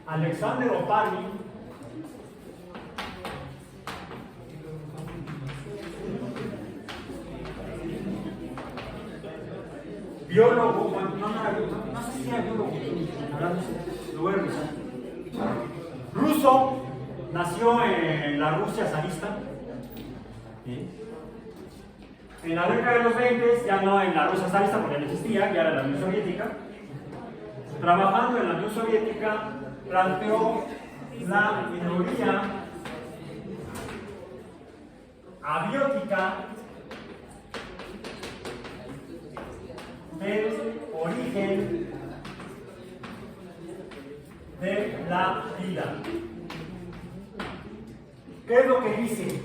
Alexander Oparin biólogo, no sé si era biólogo, lo voy a revisar. Ruso, nació en la Rusia zarista. ¿Sí? En la década de los 20, ya no en la Rusia zarista porque no existía, ya era la Unión Soviética. Trabajando en la Unión Soviética, planteó la teoría abiótica del origen de la vida. ¿Qué es lo que dice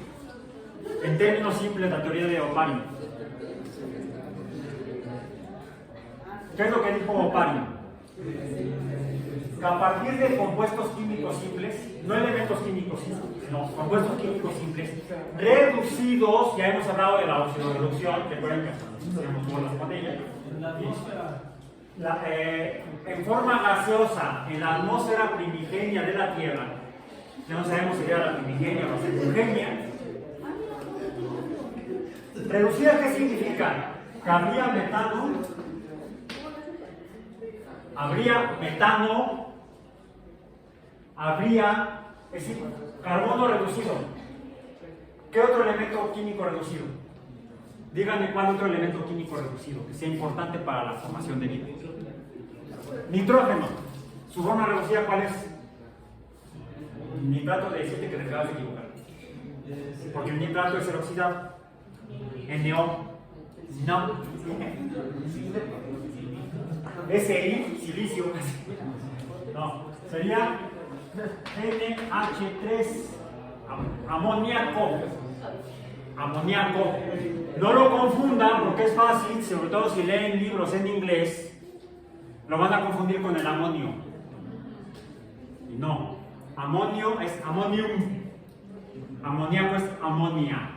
en términos simples la teoría de Oparin? ¿Qué es lo que dijo Oparin? Que a partir de compuestos químicos simples, no elementos químicos simples, sino compuestos químicos simples, reducidos, ya hemos hablado de la oxidorreducción, recuerden que tenemos bolas con ella, en forma gaseosa, en la atmósfera primigenia de la Tierra, ya no sabemos si era la primigenia o la secundigenia. Reducida, ¿qué significa? Que habría metano, es decir, carbono reducido. ¿Qué otro elemento químico reducido? Díganme cuál otro elemento químico reducido que sea importante para la formación de vida. Nitrógeno. ¿Su forma reducida cuál es? Nitrato de 7 que te acabas de equivocar. Porque el nitrato es el oxidado. NO. No. SI, silicio. No. Sería NH3. Amoníaco. No lo confundan porque es fácil, sobre todo si leen libros en inglés, lo van a confundir con el amonio. Y no. Amonio es ammonium. Amoníaco es amonia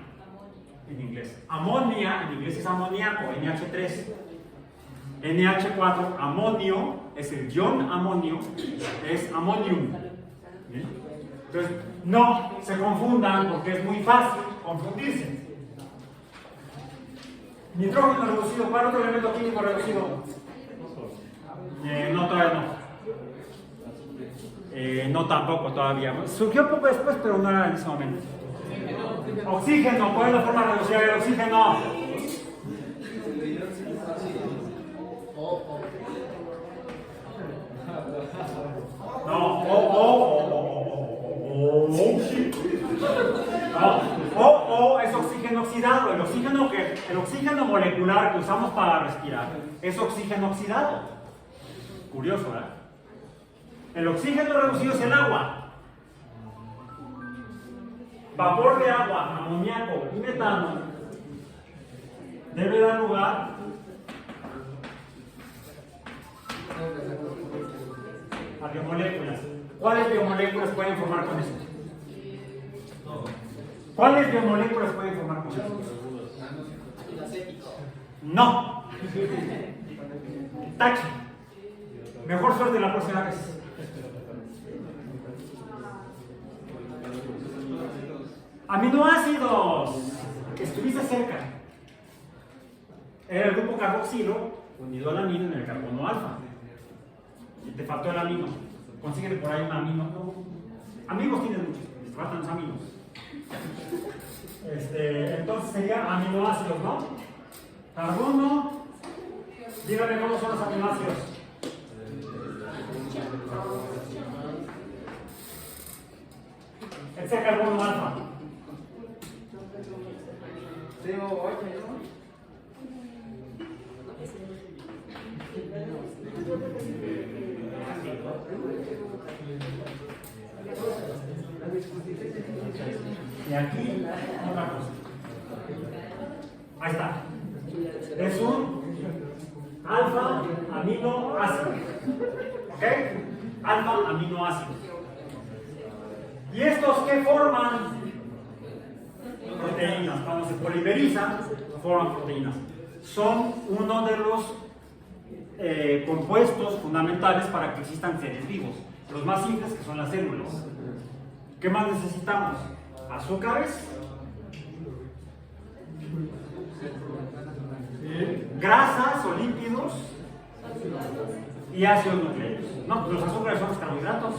en inglés. Amonia en inglés es amoníaco, NH3. NH4, amonio, es el ion amonio, es ammonium. ¿Bien? Entonces, no se confundan porque es muy fácil confundirse. Nitrógeno reducido, ¿cuál otro elemento químico reducido? No, todavía no. No, tampoco todavía. Surgió poco después, pero no era en ese momento. Oxígeno, ¿cuál es la forma reducida del oxígeno? No, O es oxígeno oxidado. El oxígeno molecular que usamos para respirar es oxígeno oxidado. Curioso, ¿verdad? El oxígeno reducido es el agua. Vapor de agua, amoníaco y metano debe dar lugar a biomoléculas. ¿Cuáles biomoléculas pueden formar con eso? ¿Cuáles biomoléculas pueden formar con eso? No. Tache. Mejor suerte la próxima vez. Aminoácidos. Estuviste cerca. era el grupo carboxilo unido al amino en el carbono alfa. Y te faltó el amino. Consíguele por ahí un amino. Amigos tienen muchos, les faltan los aminos. Entonces sería aminoácidos, ¿no? Carbono. Díganme cómo son los aminoácidos. Este es el carbono alfa. Y aquí otra cosa. Ahí está. Es un alfa aminoácido. ¿Ok? Alfa aminoácido. ¿Y estos qué forman? Proteínas. Cuando se polimerizan, forman proteínas. Son uno de los compuestos fundamentales para que existan seres vivos. Los más simples, que son las células. ¿Qué más necesitamos? Azúcares, grasas o lípidos y ácidos nucleicos. No, los azúcares son los carbohidratos.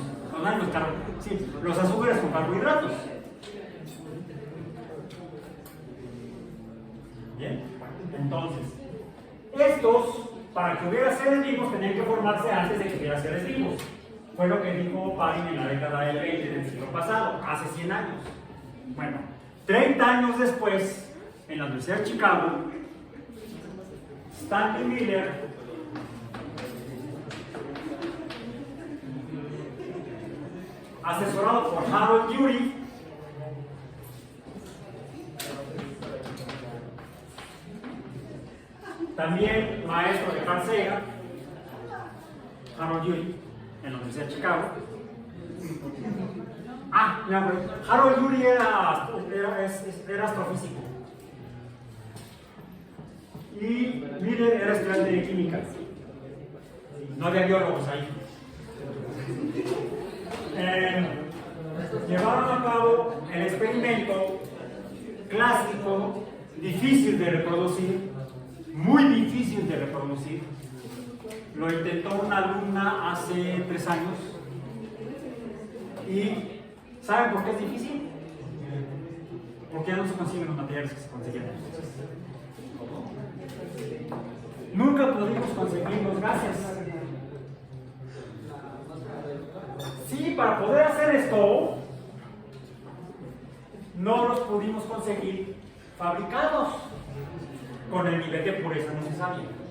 Sí, los azúcares son carbohidratos. Bien, entonces, estos, para que hubiera seres vivos, tenían que formarse antes de que hubiera seres vivos. Fue lo que dijo Parin en la década del 20 del siglo pasado, hace 100 años. Bueno, 30 años después, en la Universidad de Chicago, Stanley Miller asesorado por Harold Urey, también maestro de Carl Sagan, Harold Urey, en la Universidad de Chicago. Harold Urey era astrofísico y Miller era estudiante de química. No había biólogos ahí. Llevaron a cabo el experimento clásico, difícil de reproducir, muy difícil de reproducir. Lo intentó una alumna hace 3 años. ¿Y saben por qué es difícil? Porque ya no se consiguen los materiales que se conseguían entonces. Nunca pudimos conseguir los gases. Sí, para poder hacer esto, no los pudimos conseguir fabricados con el nivel de pureza necesario.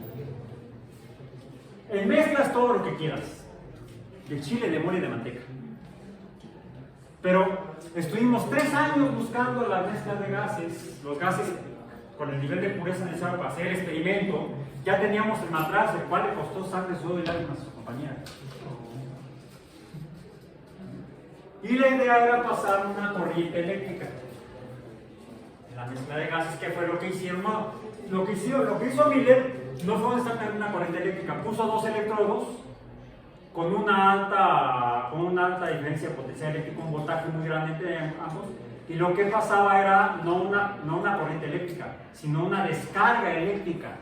Mezclas todo lo que quieras, de chile, de mole y de manteca. Pero estuvimos 3 años buscando la mezcla de gases, los gases con el nivel de pureza necesario para hacer el experimento. Ya teníamos el matraz, el cual le costó sangre, sudor y lágrimas a su compañera. Y la idea era pasar una corriente eléctrica en la mezcla de gases, que fue lo que hicieron. No, lo que hizo Miller no fue exactamente una corriente eléctrica, puso 2 electrodos con una alta diferencia de potencial eléctrico, un voltaje muy grande entre ambos, y lo que pasaba era no una corriente eléctrica, sino una descarga eléctrica.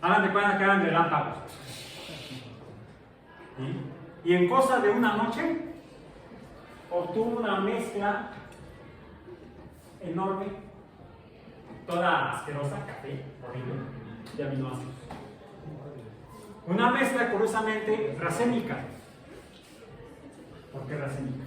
Hagan de cuenta que eran relámpagos. ¿Sí? Y en cosa de una noche obtuvo una mezcla enorme, toda asquerosa, café, horrible, de aminoácidos. Una mezcla curiosamente racémica. ¿Por qué racémica?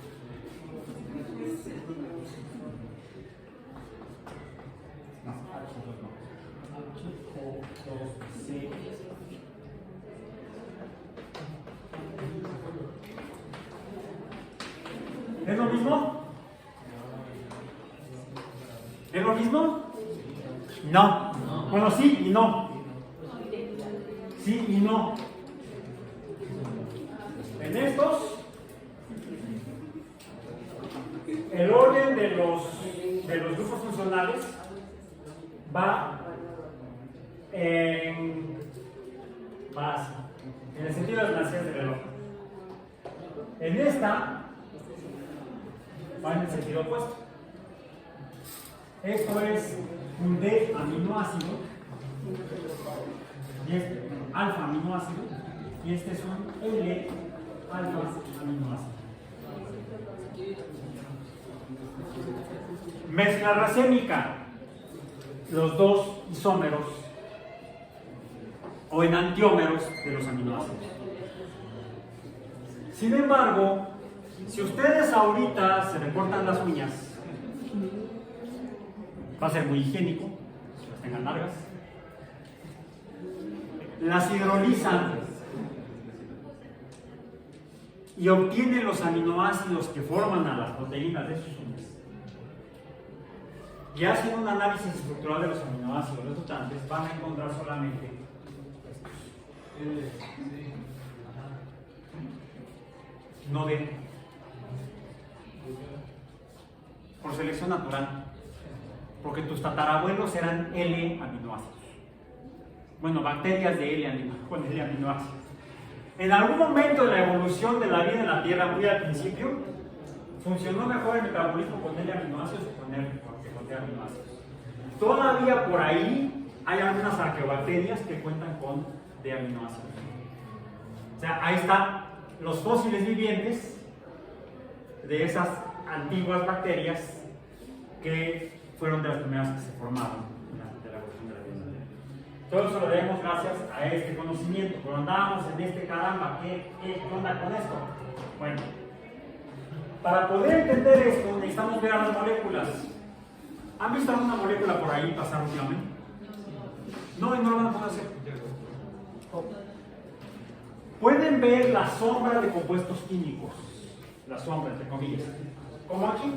¿Es lo mismo? ¿Es lo mismo? No. Bueno, sí y no. Sí y no. En estos, el orden de los grupos funcionales va así, en el sentido de las manecillas del reloj. En esta va en el sentido opuesto. Esto es un D aminoácido Y es alfa aminoácido, y este es un L alfa aminoácido. Mezcla racémica, los dos isómeros o enantiómeros de los aminoácidos. Sin embargo, si ustedes ahorita se recortan las uñas, va a ser muy higiénico, que las tengan largas, las hidrolizan y obtienen los aminoácidos que forman a las proteínas de sus uñas y hacen un análisis estructural de los aminoácidos resultantes, van a encontrar solamente estos. No de por selección natural, porque tus tatarabuelos eran L aminoácidos. Bueno, bacterias de L aminoácidos. En algún momento de la evolución de la vida en la Tierra, muy al principio, funcionó mejor el metabolismo con L aminoácidos que con T aminoácidos. Todavía por ahí hay algunas arqueobacterias que cuentan con D aminoácidos. O sea, ahí están los fósiles vivientes de esas antiguas bacterias que fueron de las primeras que se formaron durante la evolución de la vida. Todo eso lo debemos gracias a este conocimiento. Pero andábamos en este caramba, ¿qué onda con esto? Bueno, para poder entender esto necesitamos ver a las moléculas. ¿Han visto alguna molécula por ahí pasar últimamente? No, y no lo van a poder hacer. Pueden ver la sombra de compuestos químicos, la sombra entre comillas, como aquí.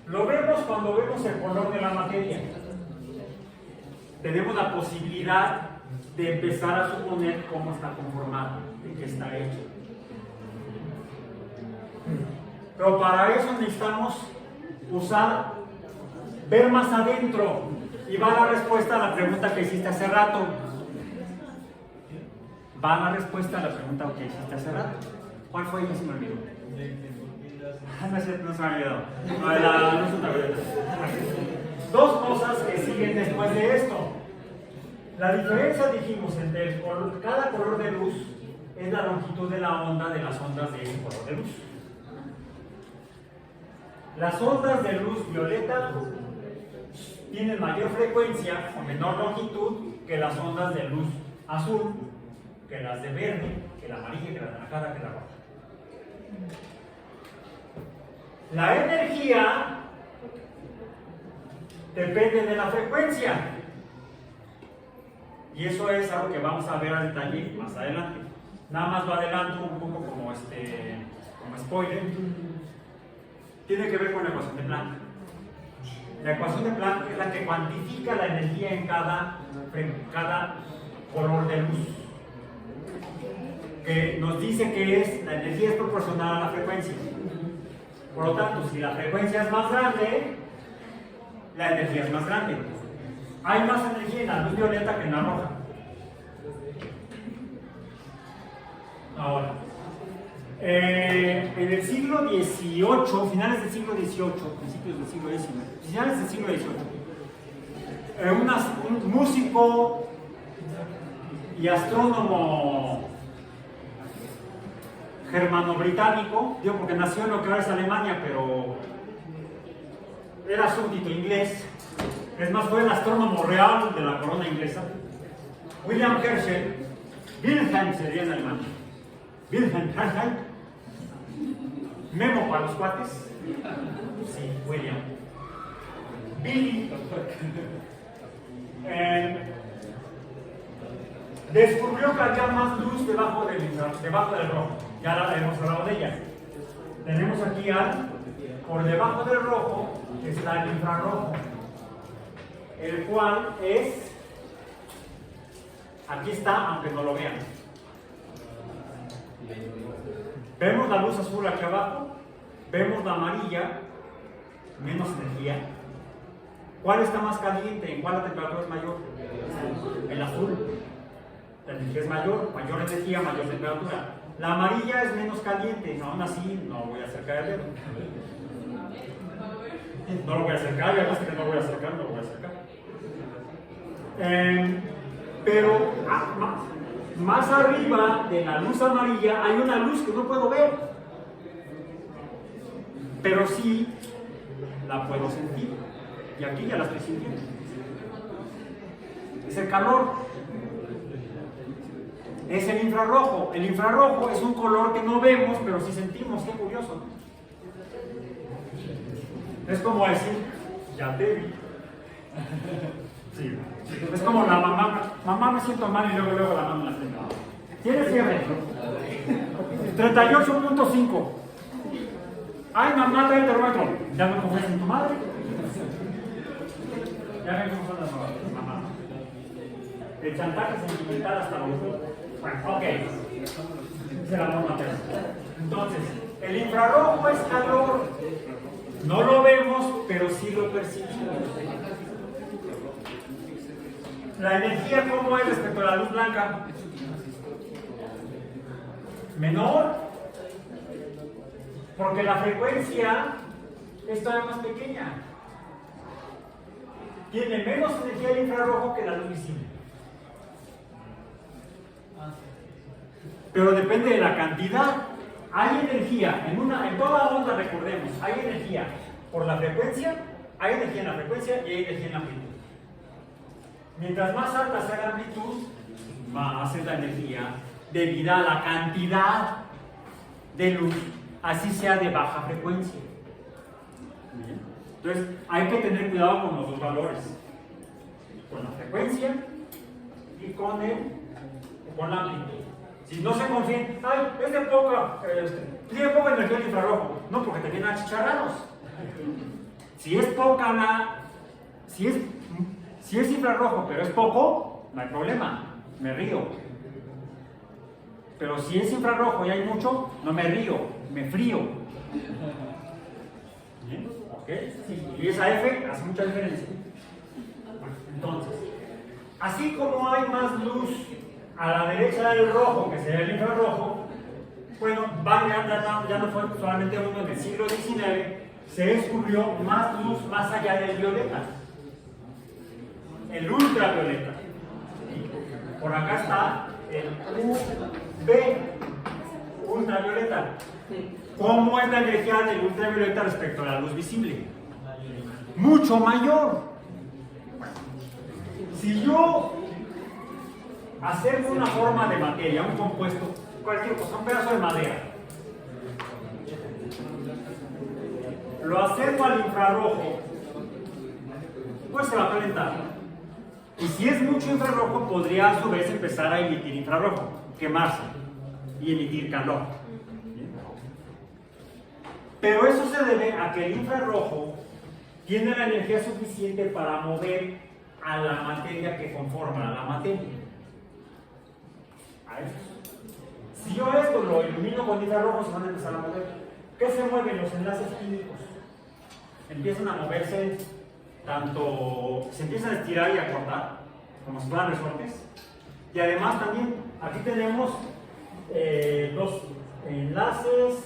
Lo vemos cuando vemos el color de la materia. Tenemos la posibilidad de empezar a suponer cómo está conformado, de qué está hecho. Pero para eso necesitamos ver más adentro, y va la respuesta a la pregunta que hiciste hace rato. Va la respuesta a la pregunta que hiciste hace rato. ¿Cuál fue? Ya se me olvidó. No se me ha olvidado. Dos cosas que siguen después de esto. La diferencia, dijimos, entre cada color de luz es la longitud de la onda de las ondas de ese color de luz. Las ondas de luz violeta tienen mayor frecuencia o menor longitud que las ondas de luz azul, que las de verde, que la amarilla, que la anaranjada, que la roja. La energía depende de la frecuencia. Y eso es algo que vamos a ver al detalle más adelante. Nada más lo adelanto un poco como spoiler. Tiene que ver con la ecuación de Planck. La ecuación de Planck es la que cuantifica la energía en cada color de luz. Que nos dice que la energía es proporcional a la frecuencia. Por lo tanto, si la frecuencia es más grande, la energía es más grande. Hay más energía en la luz violeta que en la roja. Ahora, en el siglo XVIII, finales del siglo XVIII, principios del siglo XIX, finales del siglo XVIII, un músico y astrónomo germano-británico, digo porque nació en lo que ahora es Alemania, pero era súbdito inglés, es más, fue el astrónomo real de la corona inglesa, William Herschel, Wilhelm sería en alemán, Wilhelm Herschel, Memo para los cuates, sí, William, Billy, descubrió que había más luz debajo del rojo. Ya hemos hablado de ella. Tenemos aquí por debajo del rojo está el infrarrojo, el cual es, aquí está, aunque no lo vean. Vemos la luz azul aquí abajo, vemos la amarilla, menos energía. ¿Cuál está más caliente? ¿En cuál la temperatura es mayor? El azul. La energía es mayor energía, mayor temperatura. La amarilla es menos caliente, aún así no voy a acercar el dedo. No lo voy a acercar, y además que no lo voy a acercar, no lo voy a acercar. Pero más arriba de la luz amarilla hay una luz que no puedo ver, pero sí la puedo sentir, y aquí ya la estoy sintiendo. Es el calor, es el infrarrojo. El infrarrojo es un color que no vemos, pero sí sentimos. Qué curioso. Es como decir, ya te vi. Sí. Es como la mamá me siento mal y luego la mamá me la siento. ¿Tienes fiebre? 38.5. Ay, mamá, trae el termómetro. ¿Ya no confías en tu madre? Ya ven cómo son las mamás. El chantaje sentimental hasta los dos. Bueno, ok. Es el amor materno. Entonces, el infrarrojo es calor. No lo vemos, pero sí lo percibimos. La energía, ¿cómo es respecto a la luz blanca? Menor, porque la frecuencia es todavía más pequeña. Tiene menos energía el infrarrojo que la luz visible. Pero depende de la cantidad. Hay energía, en toda onda, recordemos, hay energía por la frecuencia, hay energía en la frecuencia y hay energía en la amplitud. Mientras más alta sea la amplitud, más es la energía debida a la cantidad de luz, así sea de baja frecuencia. Bien. Entonces, hay que tener cuidado con los dos valores, con la frecuencia y con la amplitud. Si no se confían, ay, es de tiene poca energía el infrarrojo. No, porque te vienen achicharrados. Si es poca si es infrarrojo, pero es poco, no hay problema, me río. Pero si es infrarrojo y hay mucho, no me río, me frío. ¿Bien? ¿Ok? Sí. Y esa F hace mucha diferencia. Bueno, entonces, así como hay más luz a la derecha del rojo, que sería el infrarrojo, bueno, ya no fue solamente uno en el siglo XIX, se descubrió más luz más allá del violeta, el ultravioleta. Por acá está el UV, ultravioleta. ¿Cómo es la energía del ultravioleta respecto a la luz visible? Mucho mayor. Si yo acerco una forma de materia, un compuesto, cualquier cosa, un pedazo de madera, lo acerco al infrarrojo, pues se va a calentar. Y si es mucho infrarrojo, podría a su vez empezar a emitir infrarrojo, quemarse y emitir calor. Pero eso se debe a que el infrarrojo tiene la energía suficiente para mover a la materia que conforma la materia. A eso. Si yo esto lo ilumino con infrarrojo, se van a empezar a mover. ¿Qué se mueven? Los enlaces químicos. Empiezan a moverse, se empiezan a estirar y a cortar, como si fueran resortes. Y además también, aquí tenemos dos enlaces,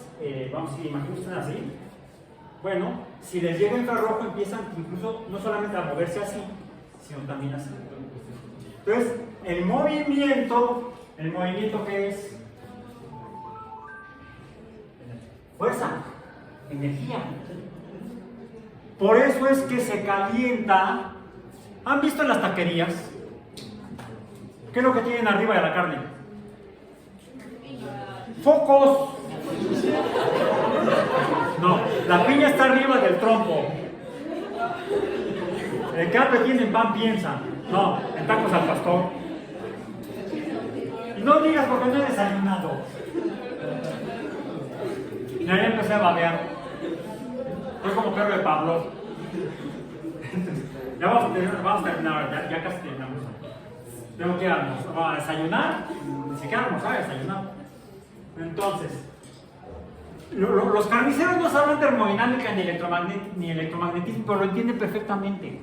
vamos a imaginarse así. Bueno, si les llega infrarrojo, empiezan incluso no solamente a moverse así, sino también así. Entonces, el movimiento ¿qué es? Fuerza, energía. Por eso es que se calienta. ¿Han visto las taquerías? ¿Qué es lo que tienen arriba de la carne? Focos. No, la piña está arriba del trompo. El que hambre tiene pan piensa. No, en tacos al pastor. Y no digas porque no he desayunado. Y ahí empecé a babear. Fue como perro de Pablo. Ya vamos a terminar, ya casi terminamos. Tengo que ir a desayunar. Ni siquiera almorzar, a desayunar. Entonces, los carniceros no saben termodinámica ni electromagnetismo, pero lo entienden perfectamente.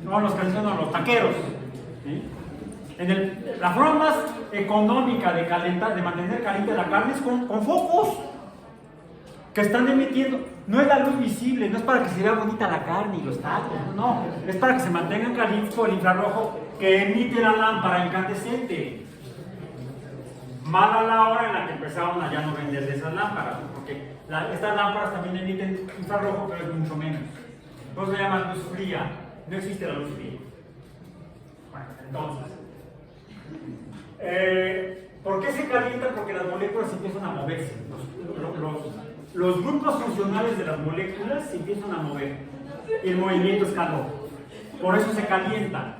No, los carniceros no, los taqueros. ¿Sí? La forma más económica de mantener caliente la carne es con focos que están emitiendo. No es la luz visible, no es para que se vea bonita la carne y los tacos, no, es para que se mantengan calientes por el infrarrojo que emite la lámpara incandescente. Mala la hora en la que empezaron a ya no vender de esas lámparas, porque estas lámparas también emiten infrarrojo, pero es mucho menos. Entonces se llama luz fría. No existe la luz fría. Bueno, entonces, ¿por qué se calienta? Porque las moléculas empiezan a moverse. Los grupos funcionales de las moléculas se empiezan a mover. Y el movimiento es calor. Por eso se calienta.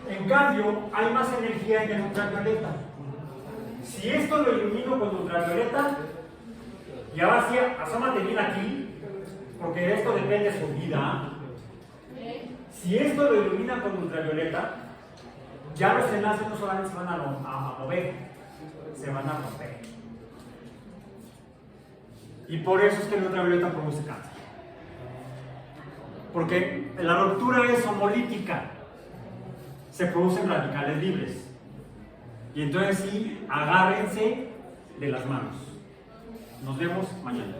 En cambio, hay más energía en el ultravioleta. Si esto lo ilumino con ultravioleta, y ahora sí, asómate bien aquí, porque de esto depende su vida. Si esto lo ilumina con ultravioleta, ya los enlaces no solamente se van a mover, se van a romper. Y por eso es que el ultravioleta produce cáncer. Porque la ruptura es homolítica, se producen radicales libres. Y entonces sí, agárrense de las manos. Nos vemos mañana.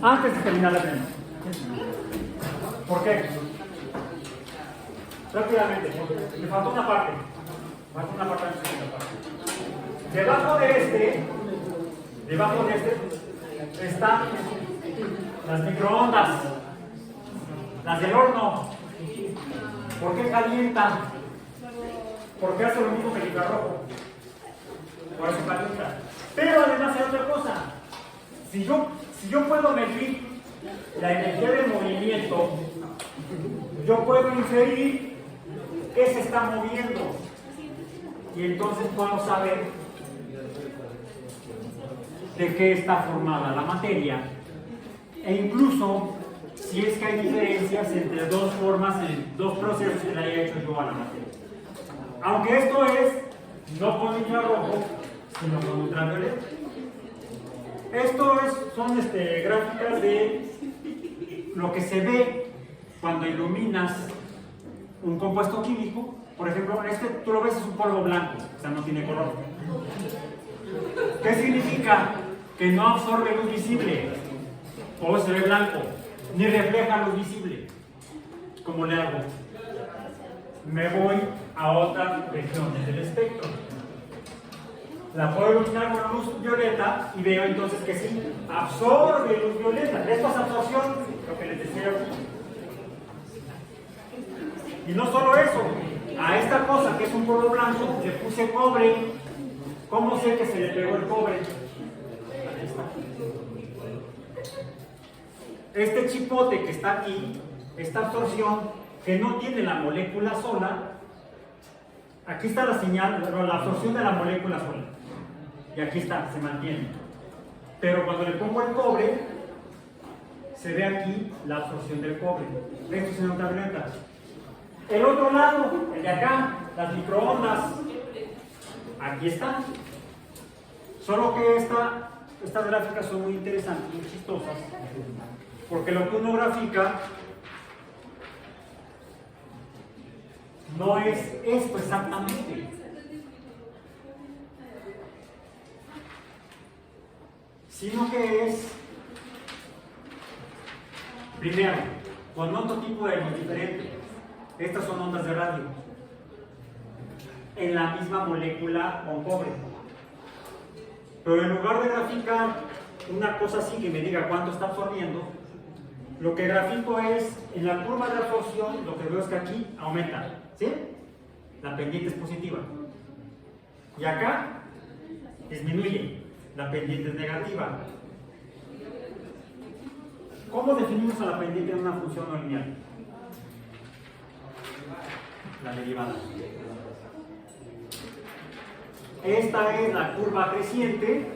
Antes de terminar la reunión. ¿Por qué? Rápidamente, me faltó una parte. Falta una parte antes de esta parte. Debajo de este están las microondas, las del horno. ¿Por qué calientan? ¿Por qué hace lo mismo que el infrarrojo? Por eso calienta. Pero además hay otra cosa. Si yo puedo medir la energía del movimiento, yo puedo inferir qué se está moviendo. Y entonces puedo saber de qué está formada la materia. E incluso si es que hay diferencias entre dos formas, dos procesos que le haya hecho yo a la materia. Aunque esto es no con infrarrojo, sino con ultravioleta. Esto son gráficas de lo que se ve cuando iluminas un compuesto químico. Por ejemplo, tú lo ves, es un polvo blanco, o sea, no tiene color. ¿Qué significa? Que no absorbe luz visible, o se ve blanco, ni refleja luz visible. ¿Cómo le hago? Me voy a otras regiones del espectro. La puedo iluminar con luz violeta y veo entonces que sí, absorbe luz violeta. Esto es absorción, lo que les decía aquí. Y no solo eso, a esta cosa que es un polvo blanco le puse cobre. ¿Cómo sé que se le pegó el cobre? Aquí está. Este chipote que está aquí, esta absorción que no tiene la molécula sola, aquí está la señal, la absorción de la molécula sola. Y aquí está, se mantiene. Pero cuando le pongo el cobre, se ve aquí la absorción del cobre. Esto es en ultravioleta. El otro lado, el de acá, las microondas, aquí están. Solo que estas gráficas son muy interesantes, muy chistosas, porque lo que uno grafica no es esto exactamente. Sino que es, primero, con otro tipo de luz diferente. Estas son ondas de radio. En la misma molécula con cobre. Pero en lugar de graficar una cosa así que me diga cuánto está absorbiendo, lo que grafico es, en la curva de absorción, lo que veo es que aquí aumenta. ¿Sí? La pendiente es positiva. Y acá disminuye. La pendiente es negativa. ¿Cómo definimos a la pendiente en una función no lineal? La derivada. Esta es la curva creciente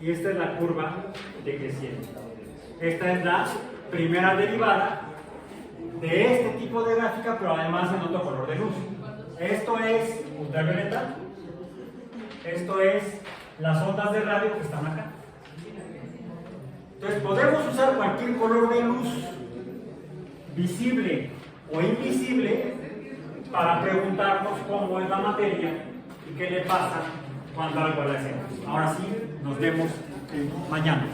y esta es la curva decreciente. Esta es la primera derivada de este tipo de gráfica, pero además en otro color de luz. Esto es ultravioleta. Esto es las ondas de radio que están acá. Entonces podemos usar cualquier color de luz, visible o invisible, para preguntarnos cómo es la materia y qué le pasa cuando algo la hacemos. Ahora sí, nos vemos mañana.